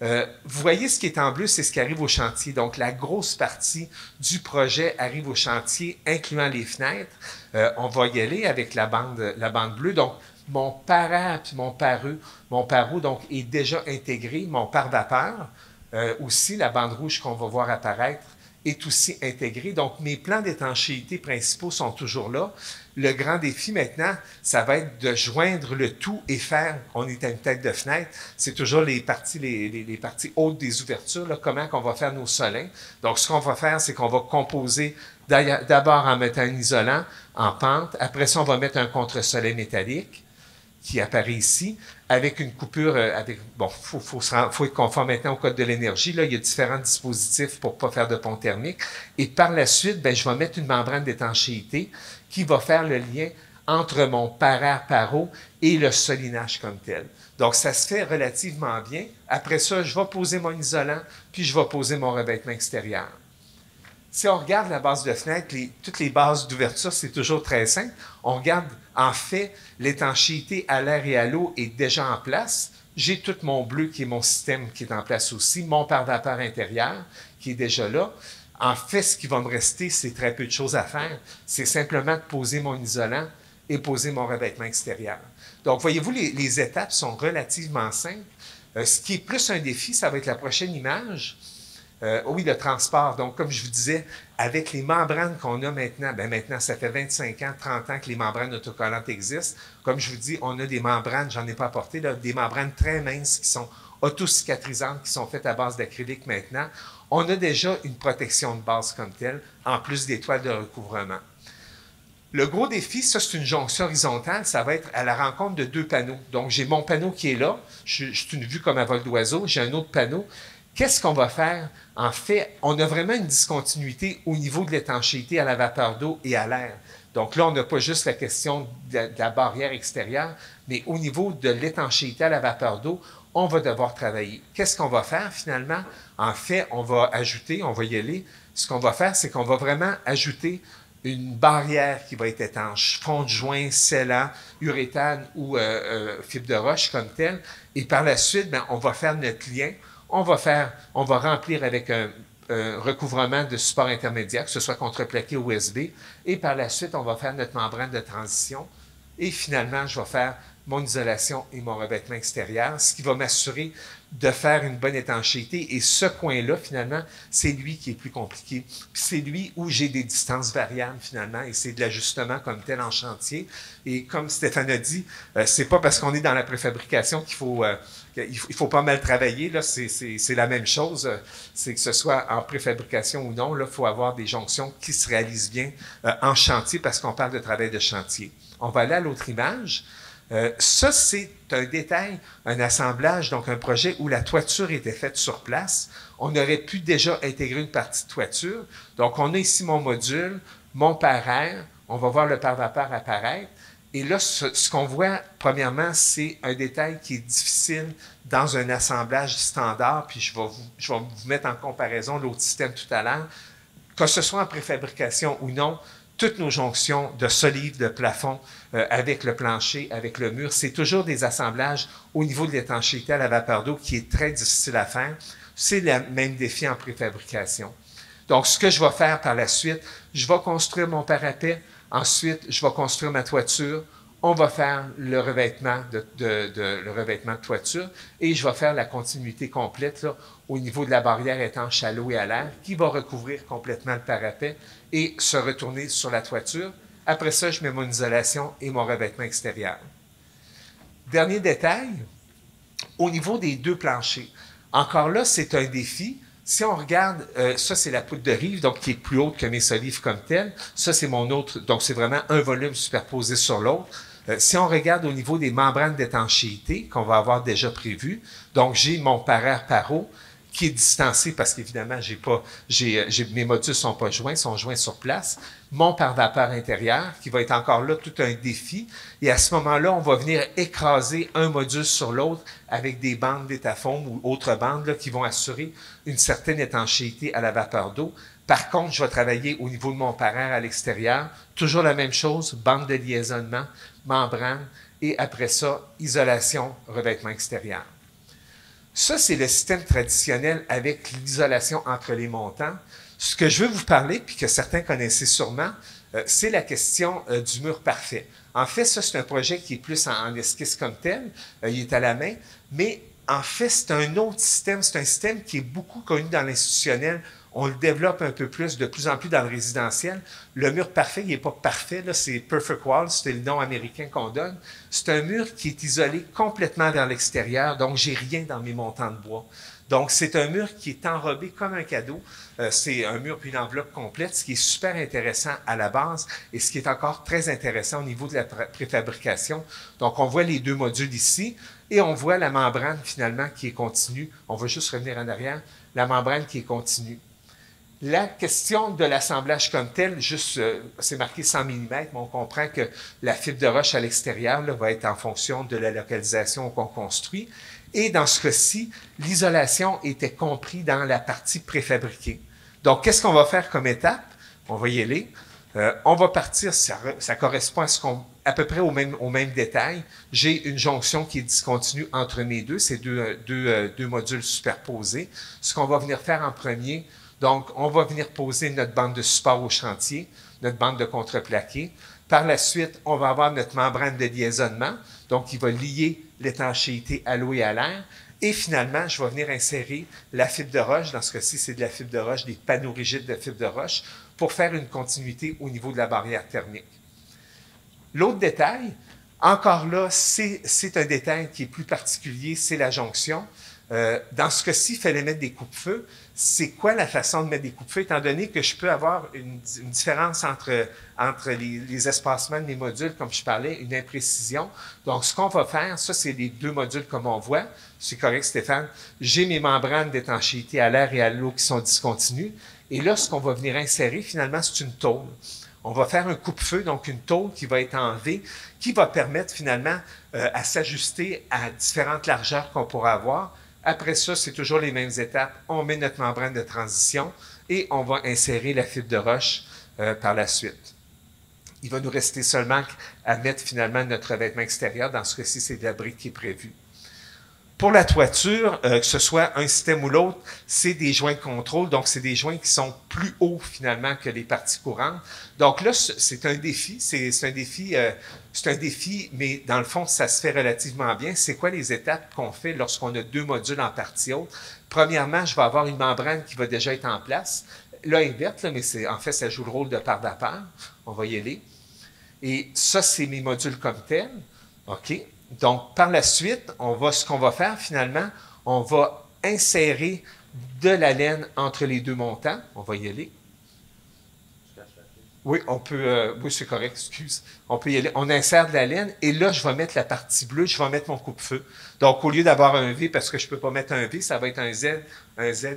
Vous voyez ce qui est en bleu, c'est ce qui arrive au chantier. Donc, la grosse partie du projet arrive au chantier, incluant les fenêtres. On va y aller avec la bande bleue. Donc, mon para puis mon paro donc, est déjà intégré. Mon pare-vapeur, aussi, la bande rouge qu'on va voir apparaître, est aussi intégré. Donc, mes plans d'étanchéité principaux sont toujours là. Le grand défi maintenant, ça va être de joindre le tout et faire, on est à une tête de fenêtre, c'est toujours les parties hautes des ouvertures, là, comment qu'on va faire nos solins. Donc, ce qu'on va faire, c'est qu'on va composer d'abord en mettant un isolant en pente. Après ça, on va mettre un contre-soleil métallique qui apparaît ici, avec une coupure, faut être conforme maintenant au code de l'énergie. Là, il y a différents dispositifs pour ne pas faire de pont thermique. Et par la suite, bien, je vais mettre une membrane d'étanchéité qui va faire le lien entre mon paro et le solinage comme tel. Donc, ça se fait relativement bien. Après ça, je vais poser mon isolant, puis je vais poser mon revêtement extérieur. Si on regarde la base de fenêtre, toutes les bases d'ouverture, c'est toujours très simple. On regarde, en fait, l'étanchéité à l'air et à l'eau est déjà en place. J'ai tout mon bleu qui est mon système qui est en place aussi, mon pare-vapeur intérieur qui est déjà là. En fait, ce qui va me rester, c'est très peu de choses à faire. C'est simplement de poser mon isolant et poser mon revêtement extérieur. Donc, voyez-vous, les étapes sont relativement simples. Ce qui est plus un défi, ça va être la prochaine image. Oui, le transport. Donc, comme je vous disais, avec les membranes qu'on a maintenant, bien maintenant, ça fait 25 ans, 30 ans que les membranes autocollantes existent. Comme je vous dis, on a des membranes, j'en ai pas apporté, là, des membranes très minces qui sont autocicatrisantes, qui sont faites à base d'acrylique maintenant. On a déjà une protection de base comme telle, en plus des toiles de recouvrement. Le gros défi, ça, c'est une jonction horizontale, ça va être à la rencontre de 2 panneaux. Donc, j'ai mon panneau qui est là, c'est une vue comme à vol d'oiseau, j'ai un autre panneau. Qu'est-ce qu'on va faire? En fait, on a vraiment une discontinuité au niveau de l'étanchéité à la vapeur d'eau et à l'air. Donc là, on n'a pas juste la question de la barrière extérieure, mais au niveau de l'étanchéité à la vapeur d'eau, on va devoir travailler. Qu'est-ce qu'on va faire finalement? En fait, on va y aller. Ce qu'on va faire, c'est qu'on va vraiment ajouter une barrière qui va être étanche, fond de joint, scellant, uréthane ou fibre de roche comme telle. Et par la suite, bien, on va faire notre lien. On va remplir avec un recouvrement de support intermédiaire, que ce soit contreplaqué ou USB. Et par la suite, on va faire notre membrane de transition. Et finalement, je vais faire mon isolation et mon revêtement extérieur, ce qui va m'assurer de faire une bonne étanchéité. Et ce coin-là, finalement, c'est lui qui est plus compliqué. Puis c'est lui où j'ai des distances variables, finalement, et c'est de l'ajustement comme tel en chantier. Et comme Stéphane a dit, c'est pas parce qu'on est dans la préfabrication qu'il faut pas mal travailler. Là, c'est la même chose. C'est que ce soit en préfabrication ou non, là, il faut avoir des jonctions qui se réalisent bien en chantier parce qu'on parle de travail de chantier. On va aller à l'autre image. Ça, c'est un détail, un assemblage, donc un projet où la toiture était faite sur place. On aurait pu déjà intégrer une partie de toiture. Donc, on a ici mon module, mon pare-air. On va voir le pare-vapeur apparaître. Et là, ce qu'on voit, premièrement, c'est un détail qui est difficile dans un assemblage standard. Puis, je vais vous mettre en comparaison l'autre système tout à l'heure. Que ce soit en préfabrication ou non, toutes nos jonctions de solives, de plafond, avec le plancher, avec le mur, c'est toujours des assemblages au niveau de l'étanchéité à la vapeur d'eau qui est très difficile à faire. C'est le même défi en préfabrication. Donc, ce que je vais faire par la suite, je vais construire mon parapet. Ensuite, je vais construire ma toiture. On va faire le revêtement le revêtement de toiture et je vais faire la continuité complète là, au niveau de la barrière étanche à l'eau et à l'air qui va recouvrir complètement le parapet et se retourner sur la toiture. Après ça, je mets mon isolation et mon revêtement extérieur. Dernier détail, au niveau des deux planchers. Encore là, c'est un défi. Si on regarde, ça c'est la poutre de rive, donc qui est plus haute que mes solives comme telles. Ça c'est mon autre, donc c'est vraiment un volume superposé sur l'autre. Si on regarde au niveau des membranes d'étanchéité qu'on va avoir déjà prévues, donc j'ai mon pare-air paro qui est distancé parce qu'évidemment mes modules sont pas joints, sont joints sur place. Mon pare-vapeur intérieur qui va être encore là tout un défi. Et à ce moment-là, on va venir écraser un module sur l'autre avec des bandes d'étafoam ou autres bandes là, qui vont assurer une certaine étanchéité à la vapeur d'eau. Par contre, je vais travailler au niveau de mon pare-air à l'extérieur. Toujours la même chose, bande de liaisonnement, membrane, et après ça, isolation, revêtement extérieur. Ça, c'est le système traditionnel avec l'isolation entre les montants. Ce que je veux vous parler, puis que certains connaissez sûrement, c'est la question du mur parfait. En fait, ça, c'est un projet qui est plus en esquisse comme tel. Il est à la main, mais en fait, c'est un autre système. C'est un système qui est beaucoup connu dans l'institutionnel. On le développe un peu plus, de plus en plus dans le résidentiel. Le mur parfait, il n'est pas parfait, là, c'est Perfect Wall, c'est le nom américain qu'on donne. C'est un mur qui est isolé complètement vers l'extérieur, donc j'ai rien dans mes montants de bois. Donc, c'est un mur qui est enrobé comme un cadeau. C'est un mur puis une enveloppe complète, ce qui est super intéressant à la base et ce qui est encore très intéressant au niveau de la préfabrication. Donc, on voit les deux modules ici et on voit la membrane finalement qui est continue. On va juste revenir en arrière. La membrane qui est continue. La question de l'assemblage comme tel, juste, c'est marqué 100 mm, mais on comprend que la fibre de roche à l'extérieur va être en fonction de la localisation qu'on construit. Et dans ce cas-ci, l'isolation était compris dans la partie préfabriquée. Donc, qu'est-ce qu'on va faire comme étape? On va y aller. On va partir, ça correspond à peu près au même détail. J'ai une jonction qui est discontinue entre mes deux, ces deux modules superposés. Ce qu'on va venir faire en premier, donc, on va venir poser notre bande de support au chantier, notre bande de contreplaqué. Par la suite, on va avoir notre membrane de liaisonnement, donc qui va lier l'étanchéité à l'eau et à l'air. Et finalement, je vais venir insérer la fibre de roche. Dans ce cas-ci, c'est de la fibre de roche, des panneaux rigides de fibre de roche, pour faire une continuité au niveau de la barrière thermique. L'autre détail, encore là, c'est un détail qui est plus particulier, c'est la jonction. Dans ce cas-ci, il fallait mettre des coupe-feu. C'est quoi la façon de mettre des coupe-feu, étant donné que je peux avoir une différence entre les espacements de mes modules, comme je parlais, une imprécision. Donc, ce qu'on va faire, ça, c'est les deux modules comme on voit. C'est correct, Stéphane. J'ai mes membranes d'étanchéité à l'air et à l'eau qui sont discontinues. Et là, ce qu'on va venir insérer, finalement, c'est une tôle. On va faire un coupe-feu, donc une tôle qui va être en V, qui va permettre finalement à s'ajuster à différentes largeurs qu'on pourra avoir. Après ça, c'est toujours les mêmes étapes. On met notre membrane de transition et on va insérer la fibre de roche par la suite. Il va nous rester seulement à mettre finalement notre revêtement extérieur. Dans ce cas-ci, c'est de la brique qui est prévue. Pour la toiture, que ce soit un système ou l'autre, c'est des joints de contrôle. Donc, c'est des joints qui sont plus hauts finalement que les parties courantes. Donc là, c'est un défi. C'est un défi, mais dans le fond, ça se fait relativement bien. C'est quoi les étapes qu'on fait lorsqu'on a 2 modules en partie haute? Premièrement, je vais avoir une membrane qui va déjà être en place. Là, elle est verte, là, mais en fait, ça joue le rôle de pare-vapeur. On va y aller. Et ça, c'est mes modules comme tels. OK? Donc, par la suite, ce qu'on va faire finalement, on va insérer de la laine entre les 2 montants. On va y aller. Oui, on peut. Oui, c'est correct, excuse. On peut y aller. On insère de la laine et là, je vais mettre la partie bleue, je vais mettre mon coupe-feu. Donc, au lieu d'avoir un V, parce que je ne peux pas mettre un V, ça va être un Z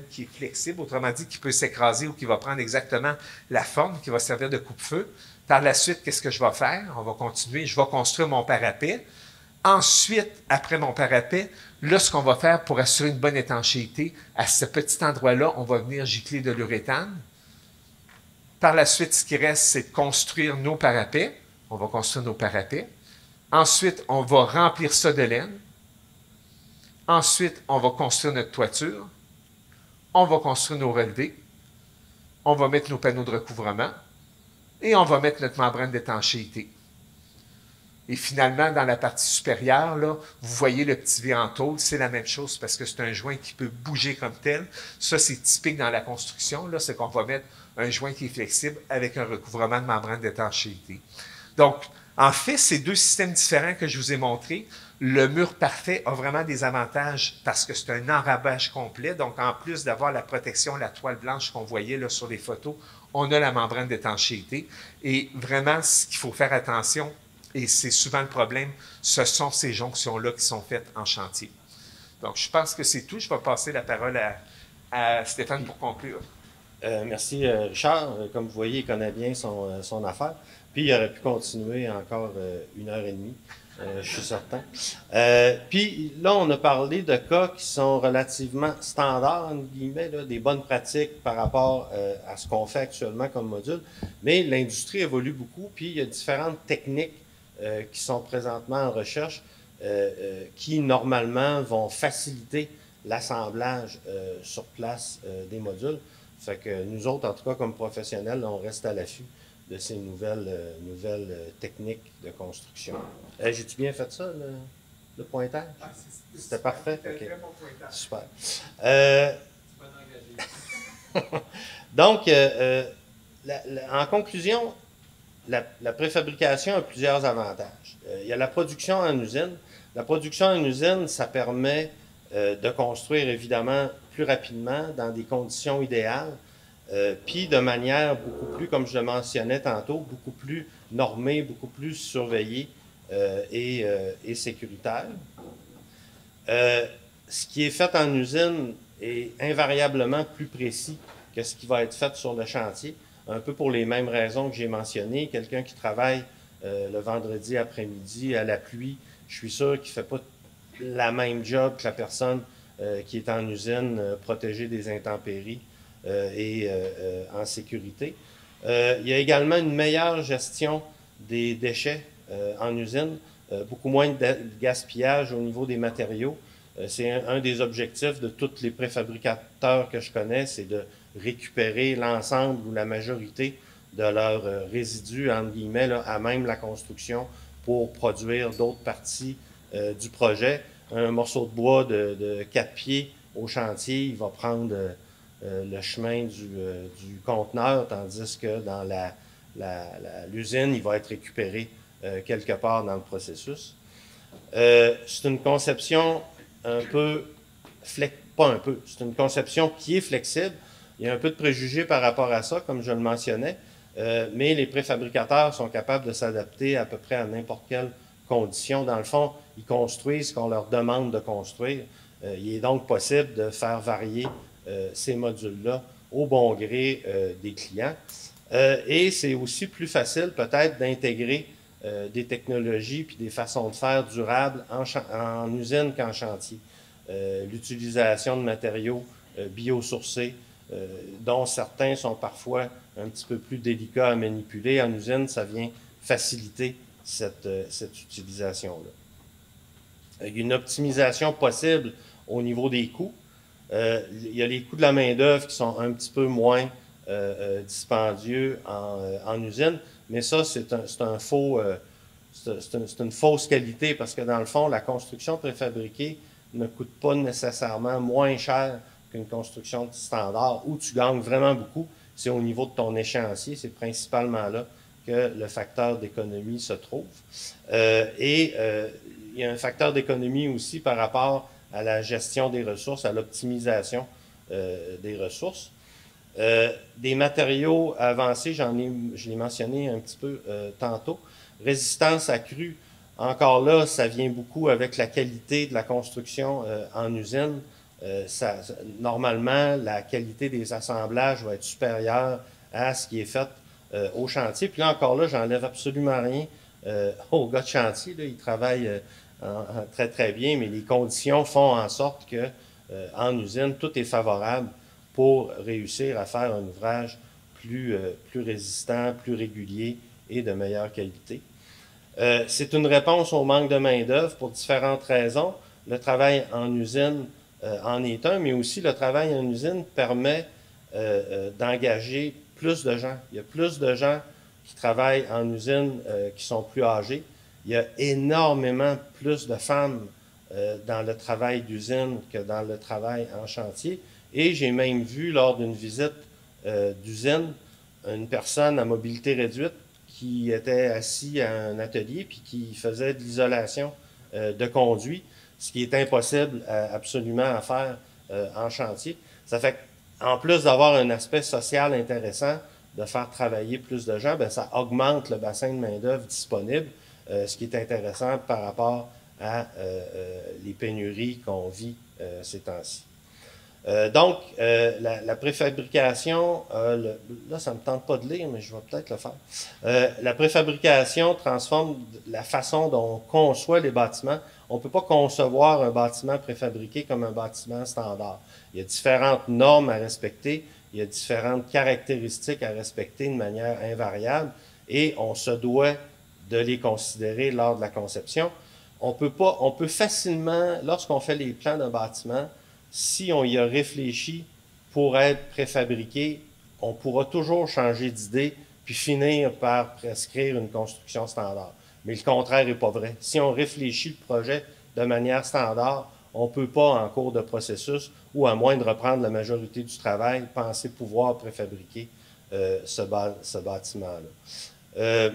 qui est flexible, autrement dit, qui peut s'écraser ou qui va prendre exactement la forme, qui va servir de coupe-feu. Par la suite, qu'est-ce que je vais faire? On va continuer. Je vais construire mon parapet. Ensuite, après mon parapet, là, ce qu'on va faire pour assurer une bonne étanchéité, à ce petit endroit-là, on va venir gicler de l'uréthane. Par la suite, ce qui reste, c'est de construire nos parapets. On va construire nos parapets. Ensuite, on va remplir ça de laine. Ensuite, on va construire notre toiture. On va construire nos relevés. On va mettre nos panneaux de recouvrement. Et on va mettre notre membrane d'étanchéité. Et finalement, dans la partie supérieure, là, vous voyez le petit V en tôle, c'est la même chose parce que c'est un joint qui peut bouger comme tel. Ça, c'est typique dans la construction, là, c'est qu'on va mettre un joint qui est flexible avec un recouvrement de membrane d'étanchéité. Donc, en fait, ces 2 systèmes différents que je vous ai montrés, le mur parfait a vraiment des avantages parce que c'est un enrabage complet. Donc, en plus d'avoir la protection, la toile blanche qu'on voyait là, sur les photos, on a la membrane d'étanchéité. Et vraiment, ce qu'il faut faire attention, et c'est souvent le problème, ce sont ces jonctions-là qui sont faites en chantier. Donc, je pense que c'est tout. Je vais passer la parole à Stéphane pour conclure. Merci, Richard. Comme vous voyez, il connaît bien son affaire. Puis, il aurait pu continuer encore 1h30, je suis certain. Puis, là, on a parlé de cas qui sont relativement standards, entre guillemets, là, des bonnes pratiques par rapport à ce qu'on fait actuellement comme module. Mais l'industrie évolue beaucoup, puis il y a différentes techniques qui sont présentement en recherche, qui normalement vont faciliter l'assemblage sur place des modules. Fait que nous autres, en tout cas comme professionnels, on reste à l'affût de ces nouvelles techniques de construction. J'ai-tu bien fait ça, le pointage? Ah, c'était parfait? Okay. Très bon pointage. Super. Donc, en conclusion, la préfabrication a plusieurs avantages. Il y a la production en usine. La production en usine, ça permet de construire évidemment plus rapidement dans des conditions idéales, puis de manière beaucoup plus, comme je le mentionnais tantôt, beaucoup plus normée, beaucoup plus surveillée et sécuritaire. Ce qui est fait en usine est invariablement plus précis que ce qui va être fait sur le chantier, un peu pour les mêmes raisons que j'ai mentionnées. Quelqu'un qui travaille le vendredi après-midi à la pluie, je suis sûr qu'il ne fait pas la même job que la personne qui est en usine, protégée des intempéries et en sécurité. Il y a également une meilleure gestion des déchets en usine, beaucoup moins de gaspillage au niveau des matériaux. C'est un des objectifs de tous les préfabricateurs que je connais, c'est de récupérer l'ensemble ou la majorité de leurs résidus, entre guillemets, là, à même la construction pour produire d'autres parties du projet. Un morceau de bois de 4 pieds au chantier, il va prendre le chemin du conteneur, tandis que dans l'usine, il va être récupéré quelque part dans le processus. C'est une conception c'est une conception qui est flexible. Il y a un peu de préjugés par rapport à ça, comme je le mentionnais, mais les préfabricateurs sont capables de s'adapter à peu près à n'importe quelle condition. Dans le fond, ils construisent ce qu'on leur demande de construire. Il est donc possible de faire varier ces modules-là au bon gré des clients. Et c'est aussi plus facile peut-être d'intégrer des technologies puis des façons de faire durables en usine qu'en chantier. L'utilisation de matériaux biosourcés, dont certains sont parfois un petit peu plus délicat à manipuler. En usine, ça vient faciliter cette utilisation-là. Il y a une optimisation possible au niveau des coûts. Il y a les coûts de la main-d'œuvre qui sont un petit peu moins dispendieux en usine, mais ça, c'est une fausse qualité parce que dans le fond, la construction préfabriquée ne coûte pas nécessairement moins cher qu'une construction standard où tu gagnes vraiment beaucoup. C'est au niveau de ton échéancier, c'est principalement là que le facteur d'économie se trouve. Il y a un facteur d'économie aussi par rapport à la gestion des ressources, à l'optimisation des ressources. Des matériaux avancés, je l'ai mentionné un petit peu tantôt. Résistance accrue, encore là, ça vient beaucoup avec la qualité de la construction en usine. Normalement, la qualité des assemblages va être supérieure à ce qui est fait au chantier. Puis là, encore là, j'enlève absolument rien aux gars de chantier. Là, ils travaillent très, très bien, mais les conditions font en sorte que en usine, tout est favorable pour réussir à faire un ouvrage plus résistant, plus régulier et de meilleure qualité. C'est une réponse au manque de main-d'œuvre pour différentes raisons. Le travail en usine en est un, mais aussi le travail en usine permet d'engager plus de gens. Il y a plus de gens qui travaillent en usine qui sont plus âgés. Il y a énormément plus de femmes dans le travail d'usine que dans le travail en chantier. Et j'ai même vu lors d'une visite d'usine une personne à mobilité réduite qui était assis à un atelier puis qui faisait de l'isolation de conduit, ce qui est impossible absolument à faire en chantier. Ça fait qu'en plus d'avoir un aspect social intéressant, de faire travailler plus de gens, bien, ça augmente le bassin de main-d'œuvre disponible, ce qui est intéressant par rapport à les pénuries qu'on vit ces temps-ci. Donc, la préfabrication, là, ça ne me tente pas de lire, mais je vais peut-être le faire. La préfabrication transforme la façon dont on conçoit les bâtiments. On ne peut pas concevoir un bâtiment préfabriqué comme un bâtiment standard. Il y a différentes normes à respecter, il y a différentes caractéristiques à respecter de manière invariable et on se doit de les considérer lors de la conception. On peut facilement, lorsqu'on fait les plans d'un bâtiment, si on y a réfléchi pour être préfabriqué, on pourra toujours changer d'idée puis finir par prescrire une construction standard. Mais le contraire n'est pas vrai. Si on réfléchit le projet de manière standard, on ne peut pas, en cours de processus, ou à moins de reprendre la majorité du travail, penser pouvoir préfabriquer ce bâtiment-là.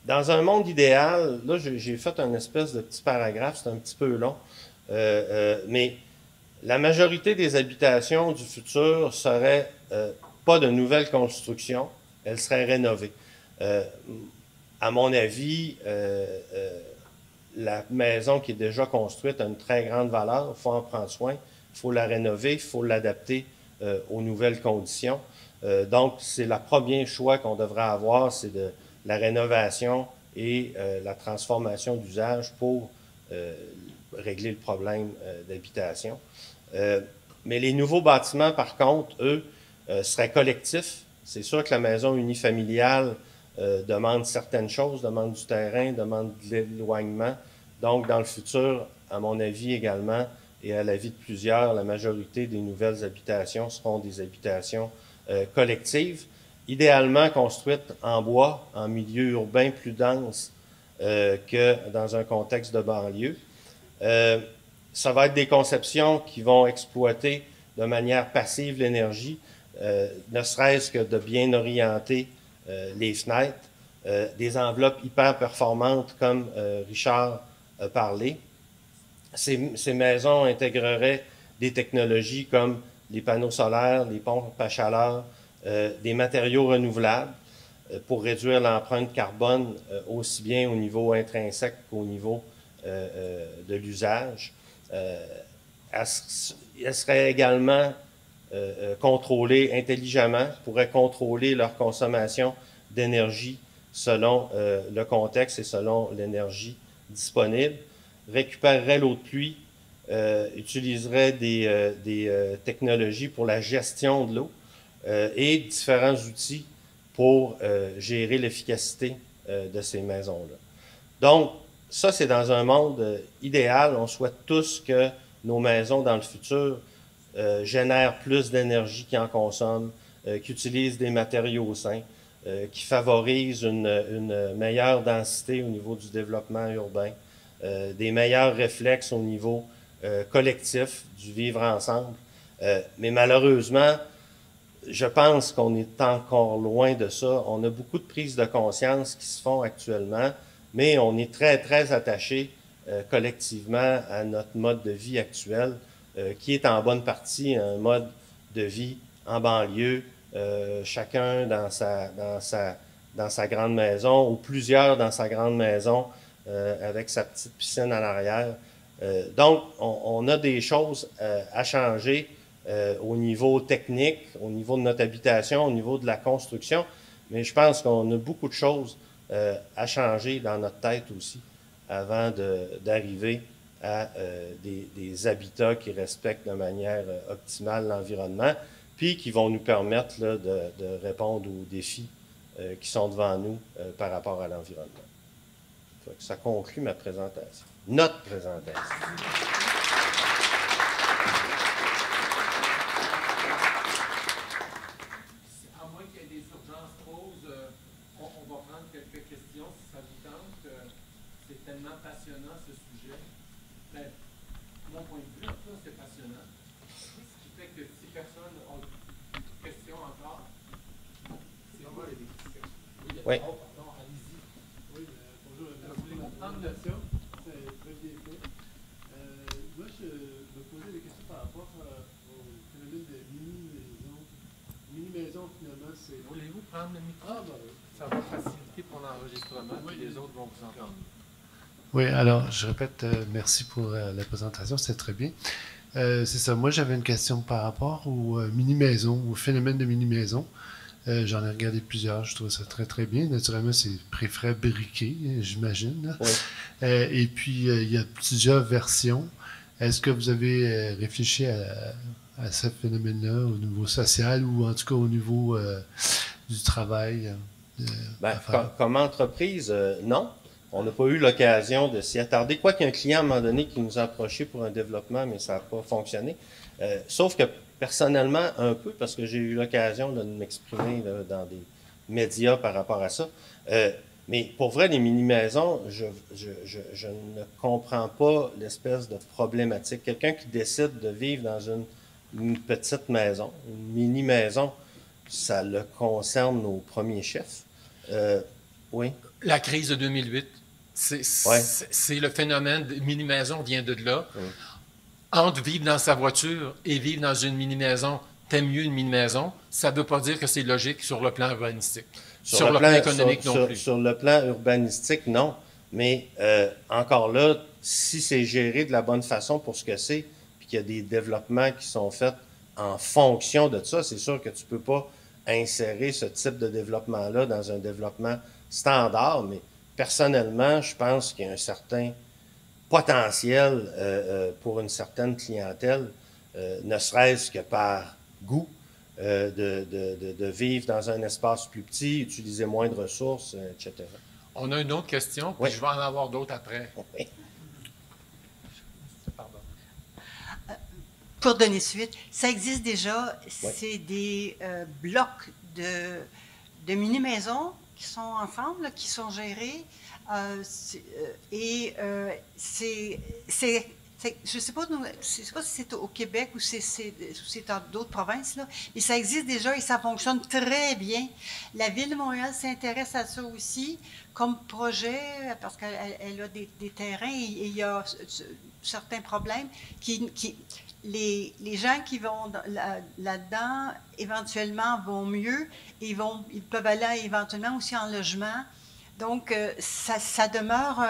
Dans un monde idéal, là, j'ai fait un espèce de petit paragraphe, c'est un petit peu long, mais la majorité des habitations du futur seraient pas de nouvelles constructions, elles seraient rénovées. À mon avis, la maison qui est déjà construite a une très grande valeur, il faut en prendre soin, il faut la rénover, il faut l'adapter aux nouvelles conditions. Donc, c'est le premier choix qu'on devrait avoir, c'est de la rénovation et la transformation d'usage pour régler le problème d'habitation. Mais les nouveaux bâtiments, par contre, eux, seraient collectifs. C'est sûr que la maison unifamiliale demande certaines choses, demande du terrain, demande de l'éloignement. Donc, dans le futur, à mon avis également, et à l'avis de plusieurs, la majorité des nouvelles habitations seront des habitations collectives, idéalement construites en bois, en milieu urbain plus dense que dans un contexte de banlieue. Ça va être des conceptions qui vont exploiter de manière passive l'énergie, ne serait-ce que de bien orienter les fenêtres, des enveloppes hyper performantes comme Richard a parlé. Ces maisons intégreraient des technologies comme les panneaux solaires, les pompes à chaleur, des matériaux renouvelables pour réduire l'empreinte carbone aussi bien au niveau intrinsèque qu'au niveau de l'usage. Elles seraient également contrôlées intelligemment, pourraient contrôler leur consommation d'énergie selon le contexte et selon l'énergie disponible, récupéreraient l'eau de pluie, utiliseraient des technologies pour la gestion de l'eau. et différents outils pour gérer l'efficacité de ces maisons-là. Donc, ça, c'est dans un monde idéal. On souhaite tous que nos maisons, dans le futur, génèrent plus d'énergie qu'ils en consomment, qui utilisent des matériaux sains, qui favorisent une meilleure densité au niveau du développement urbain, des meilleurs réflexes au niveau collectif du vivre ensemble. Mais malheureusement, je pense qu'on est encore loin de ça. On a beaucoup de prises de conscience qui se font actuellement, mais on est très, très attaché collectivement à notre mode de vie actuel, qui est en bonne partie un mode de vie en banlieue, chacun dans sa grande maison, ou plusieurs dans sa grande maison, avec sa petite piscine à l'arrière. Donc, on a des choses à changer au niveau technique, au niveau de notre habitation, au niveau de la construction, mais je pense qu'on a beaucoup de choses à changer dans notre tête aussi avant d'arriver à des habitats qui respectent de manière optimale l'environnement, puis qui vont nous permettre là, de répondre aux défis qui sont devant nous par rapport à l'environnement. Ça conclut ma présentation. Notre présentation. À moins qu'il y ait des urgences pauses, on va prendre quelques questions si ça vous tente. C'est tellement passionnant ce sujet. Ben, mon point de vue, c'est passionnant. Ce qui fait que si personne a des questions encore, c'est moi les questions. Oui. Oh, pardon, allez-y. Oui, bonjour. Merci pour la présentation. C'est très bien fait. Moi, je me posais des questions par rapport au phénomène de mini-maison. Mini-maison, finalement, c'est... Voulez-vous prendre le micro? Ah, ben oui. Ça va faciliter pour l'enregistrement, oui, les autres vont vous entendre. Oui, alors, je répète, merci pour la présentation, c'était très bien. C'est ça, moi, j'avais une question par rapport aux mini-maisons, au phénomène de mini-maison. J'en ai regardé plusieurs, je trouve ça très, très bien. Naturellement, c'est préfabriqué, j'imagine. Oui. Et puis, il y a plusieurs versions. Est-ce que vous avez réfléchi à ce phénomène-là au niveau social ou en tout cas au niveau du travail? Comme entreprise, non. On n'a pas eu l'occasion de s'y attarder. Quoi qu'il y ait un client à un moment donné qui nous a approché pour un développement, mais ça n'a pas fonctionné. Sauf que personnellement, un peu, parce que j'ai eu l'occasion de m'exprimer dans des médias par rapport à ça. Mais pour vrai, les mini-maisons, je ne comprends pas l'espèce de problématique. Quelqu'un qui décide de vivre dans une petite maison, une mini-maison, ça le concerne au premier chef. Oui. La crise de 2008, c'est le phénomène de mini-maison vient de là. Oui. Entre vivre dans sa voiture et vivre dans une mini-maison, t'aimes mieux une mini-maison, ça ne veut pas dire que c'est logique sur le plan urbanistique. Sur le plan économique non plus. Sur le plan urbanistique, non. Mais encore là, si c'est géré de la bonne façon pour ce que c'est, puis qu'il y a des développements qui sont faits en fonction de ça, c'est sûr que tu ne peux pas insérer ce type de développement-là dans un développement standard, mais personnellement, je pense qu'il y a un certain potentiel pour une certaine clientèle, ne serait-ce que par goût, de vivre dans un espace plus petit, utiliser moins de ressources, etc. On a une autre question, puis je vais en avoir d'autres après. Oui. Pardon. Pour donner suite, ça existe déjà, c'est des blocs de mini-maisons qui sont ensemble, là, qui sont gérés. Je ne sais pas si c'est au Québec ou si c'est dans d'autres provinces, là, et ça existe déjà et ça fonctionne très bien. La Ville de Montréal s'intéresse à ça aussi comme projet parce qu'elle a des terrains et il y a certains problèmes les gens qui vont là-dedans, éventuellement, vont mieux et ils peuvent aller éventuellement aussi en logement. Donc, ça demeure,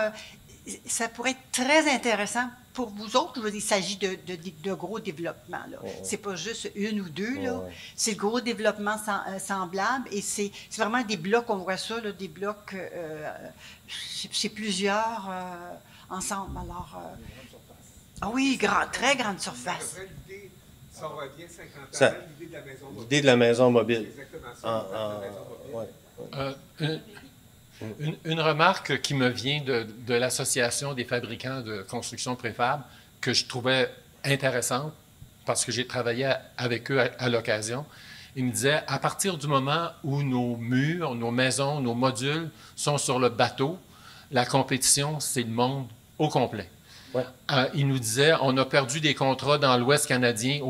ça pourrait être très intéressant pour vous autres. Je veux dire, il s'agit de gros développements. C'est pas juste une ou deux. C'est de gros développements semblables et c'est vraiment des blocs, on voit ça, là, des blocs, c'est plusieurs ensemble. Alors, ah oui, très grande surface. L'idée, Si on revient 50 ans, Ça- l'idée de la maison mobile. L'idée de la maison C'est mobile. exactement ça, la maison mobile. Ouais. Une remarque qui me vient de l'Association des fabricants de construction préfab que je trouvais intéressante parce que j'ai travaillé avec eux à l'occasion. Ils me disaient, à partir du moment où nos murs, nos maisons, nos modules sont sur le bateau, la compétition, c'est le monde au complet. Ouais. Ils nous disaient, on a perdu des contrats dans l'Ouest canadien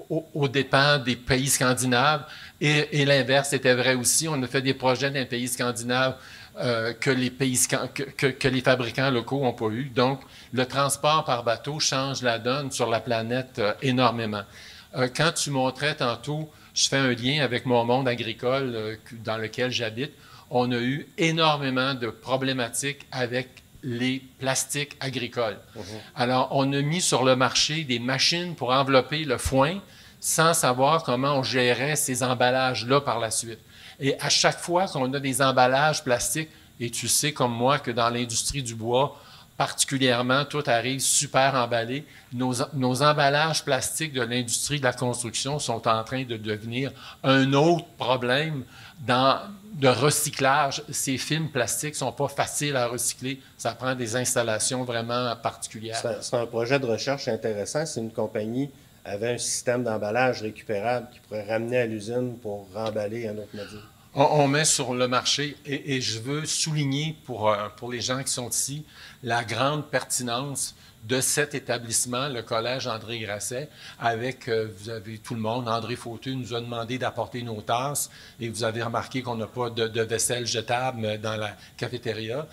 aux dépens des pays scandinaves et l'inverse était vrai aussi. On a fait des projets dans les pays scandinaves que les fabricants locaux n'ont pas eu. Donc, le transport par bateau change la donne sur la planète énormément. Quand tu montrais tantôt, je fais un lien avec mon monde agricole dans lequel j'habite, on a eu énormément de problématiques avec les plastiques agricoles. Alors, on a mis sur le marché des machines pour envelopper le foin sans savoir comment on gérait ces emballages-là par la suite. Et à chaque fois qu'on a des emballages plastiques, et tu sais comme moi que dans l'industrie du bois, particulièrement, tout arrive super emballé. Nos emballages plastiques de l'industrie de la construction sont en train de devenir un autre problème de recyclage. Ces films plastiques ne sont pas faciles à recycler. Ça prend des installations vraiment particulières. C'est un projet de recherche intéressant. C'est une compagnie avait un système d'emballage récupérable qui pourrait ramener à l'usine pour remballer un autre module. On met sur le marché, et je veux souligner pour les gens qui sont ici, la grande pertinence de cet établissement, le Collège André Grasset, avec, vous avez tout le monde, André Fauteux nous a demandé d'apporter nos tasses, et vous avez remarqué qu'on n'a pas de vaisselle jetable dans la cafétéria.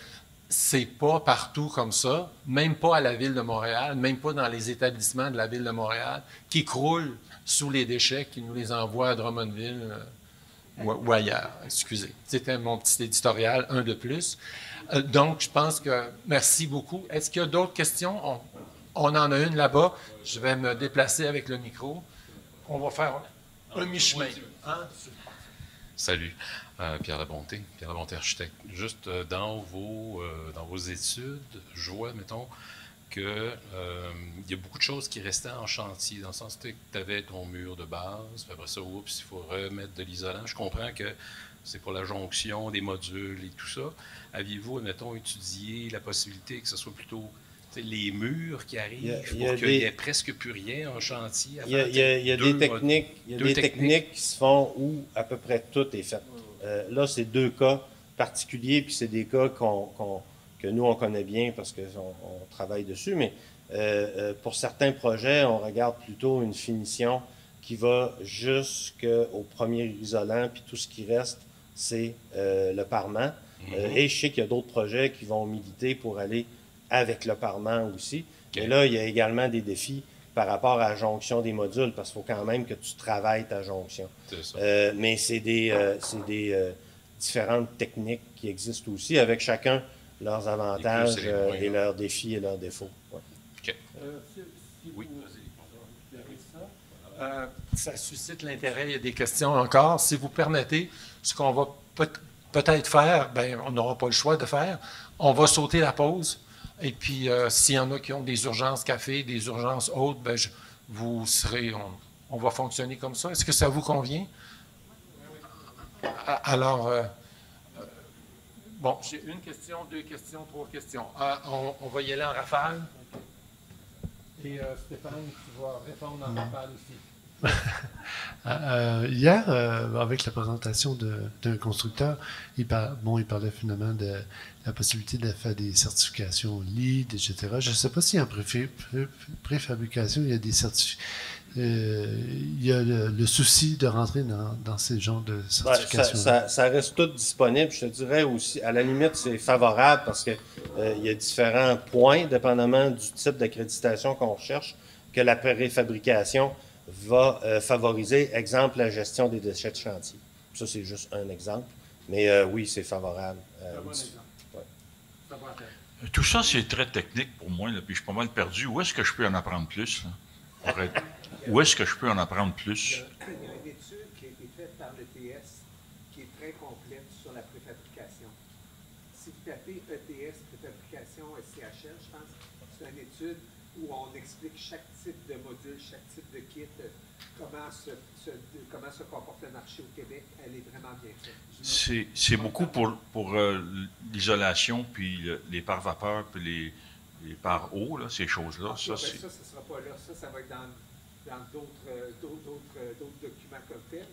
C'est pas partout comme ça, même pas à la Ville de Montréal, même pas dans les établissements de la Ville de Montréal, qui croulent sous les déchets, qui nous les envoient à Drummondville ou ailleurs. Excusez. C'était mon petit éditorial, un de plus. Donc, je pense que merci beaucoup. Est-ce qu'il y a d'autres questions? On en a une là-bas. Je vais me déplacer avec le micro. On va faire un mi-chemin. Hein? Salut, Pierre Labonté architecte. Juste dans vos études, je vois, mettons, qu'il y a beaucoup de choses qui restaient en chantier, dans le sens que tu avais ton mur de base, puis après ça, oups, il faut remettre de l'isolant. Je comprends que c'est pour la jonction des modules et tout ça. Aviez-vous, mettons, étudié la possibilité que ce soit plutôt les murs qui arrivent, pour qu'il n'y ait presque plus rien en chantier? Il y a des techniques qui se font où à peu près tout est fait. Là, c'est deux cas particuliers, puis c'est des cas que nous, on connaît bien parce qu'on travaille dessus, mais pour certains projets, on regarde plutôt une finition qui va jusqu'au premier isolant, puis tout ce qui reste, c'est le parement. Et je sais qu'il y a d'autres projets qui vont militer pour aller avec le parement aussi. Okay. Et là, il y a également des défis par rapport à la jonction des modules, parce qu'il faut quand même que tu travailles ta jonction. Mais c'est des différentes techniques qui existent aussi, avec chacun leurs avantages et leurs défis et leurs défauts. Ouais. Okay. Oui. Ça suscite l'intérêt. Il y a des questions encore. Si vous permettez, ce qu'on va peut-être faire, ben, on n'aura pas le choix de faire. On va sauter la pause. Et puis, s'il y en a qui ont des urgences café, des urgences autres, ben, on va fonctionner comme ça. Est-ce que ça vous convient? Alors, bon, j'ai une question, deux questions, trois questions. On va y aller en rafale. Et Stéphane, tu vas répondre en rafale aussi. Hier, avec la présentation d'un constructeur, il parlait finalement de la possibilité de faire des certifications LEED, etc. Je ne sais pas si en préfabrication, il y a des il y a le souci de rentrer dans ces genres de certifications. Ça reste tout disponible. Je te dirais aussi, à la limite, c'est favorable parce qu'il y a différents points, dépendamment du type d'accréditation qu'on recherche, que la préfabrication va favoriser, exemple, la gestion des déchets de chantier. Ça, c'est juste un exemple. Mais oui, c'est favorable. Tout ça, c'est très technique pour moi, là, puis je suis pas mal perdu. Où est-ce que je peux en apprendre plus? Où est-ce que je peux en apprendre plus? Il y a une étude qui a été faite par l'ETS qui est très complète sur la préfabrication. Si vous tapez ETS, préfabrication, SCHL, je pense, c'est une étude où on explique chaque type de module, chaque type de kit, comment se comporte le marché au Québec. Elle est vraiment bien faite. C'est beaucoup pour l'isolation, puis les pare vapeurs, puis les pare eau, là, ces choses-là. Okay, ça ne sera pas là. Ça va être dans d'autres documents comme tel.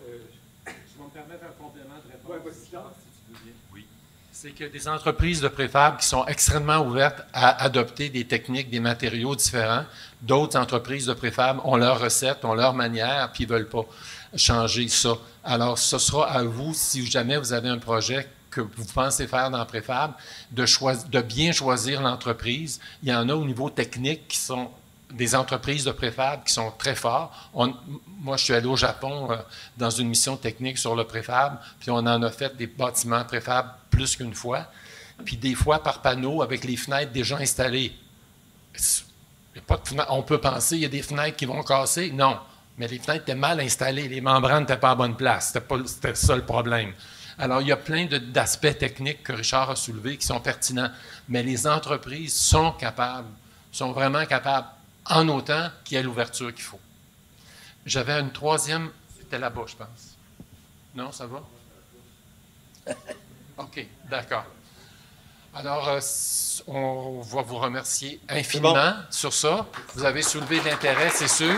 Je vais me permettre un complément de réponse. Oui, vas-y donc. Si tu veux bien. Oui. C'est que des entreprises de préfab qui sont extrêmement ouvertes à adopter des techniques, des matériaux différents. D'autres entreprises de préfab ont leurs recettes, ont leur manière, puis ils ne veulent pas changer ça. Alors, ce sera à vous, si jamais vous avez un projet que vous pensez faire dans préfab, de bien choisir l'entreprise. Il y en a au niveau technique qui sont des entreprises de préfab qui sont très forts. Moi, je suis allé au Japon dans une mission technique sur le préfab, puis on en a fait des bâtiments préfab plus qu'une fois, puis des fois par panneau avec les fenêtres déjà installées. On peut penser qu'il y a des fenêtres qui vont casser. Non, mais les fenêtres étaient mal installées, les membranes n'étaient pas à bonne place. C'était ça le problème. Alors, il y a plein d'aspects techniques que Richard a soulevés qui sont pertinents, mais les entreprises sont capables, sont vraiment capables, en autant qu'il y ait l'ouverture qu'il faut. J'avais une troisième, c'était là-bas, je pense. Non, ça va? OK, d'accord. Alors, on va vous remercier infiniment sur ça. Vous avez soulevé de l'intérêt, c'est sûr.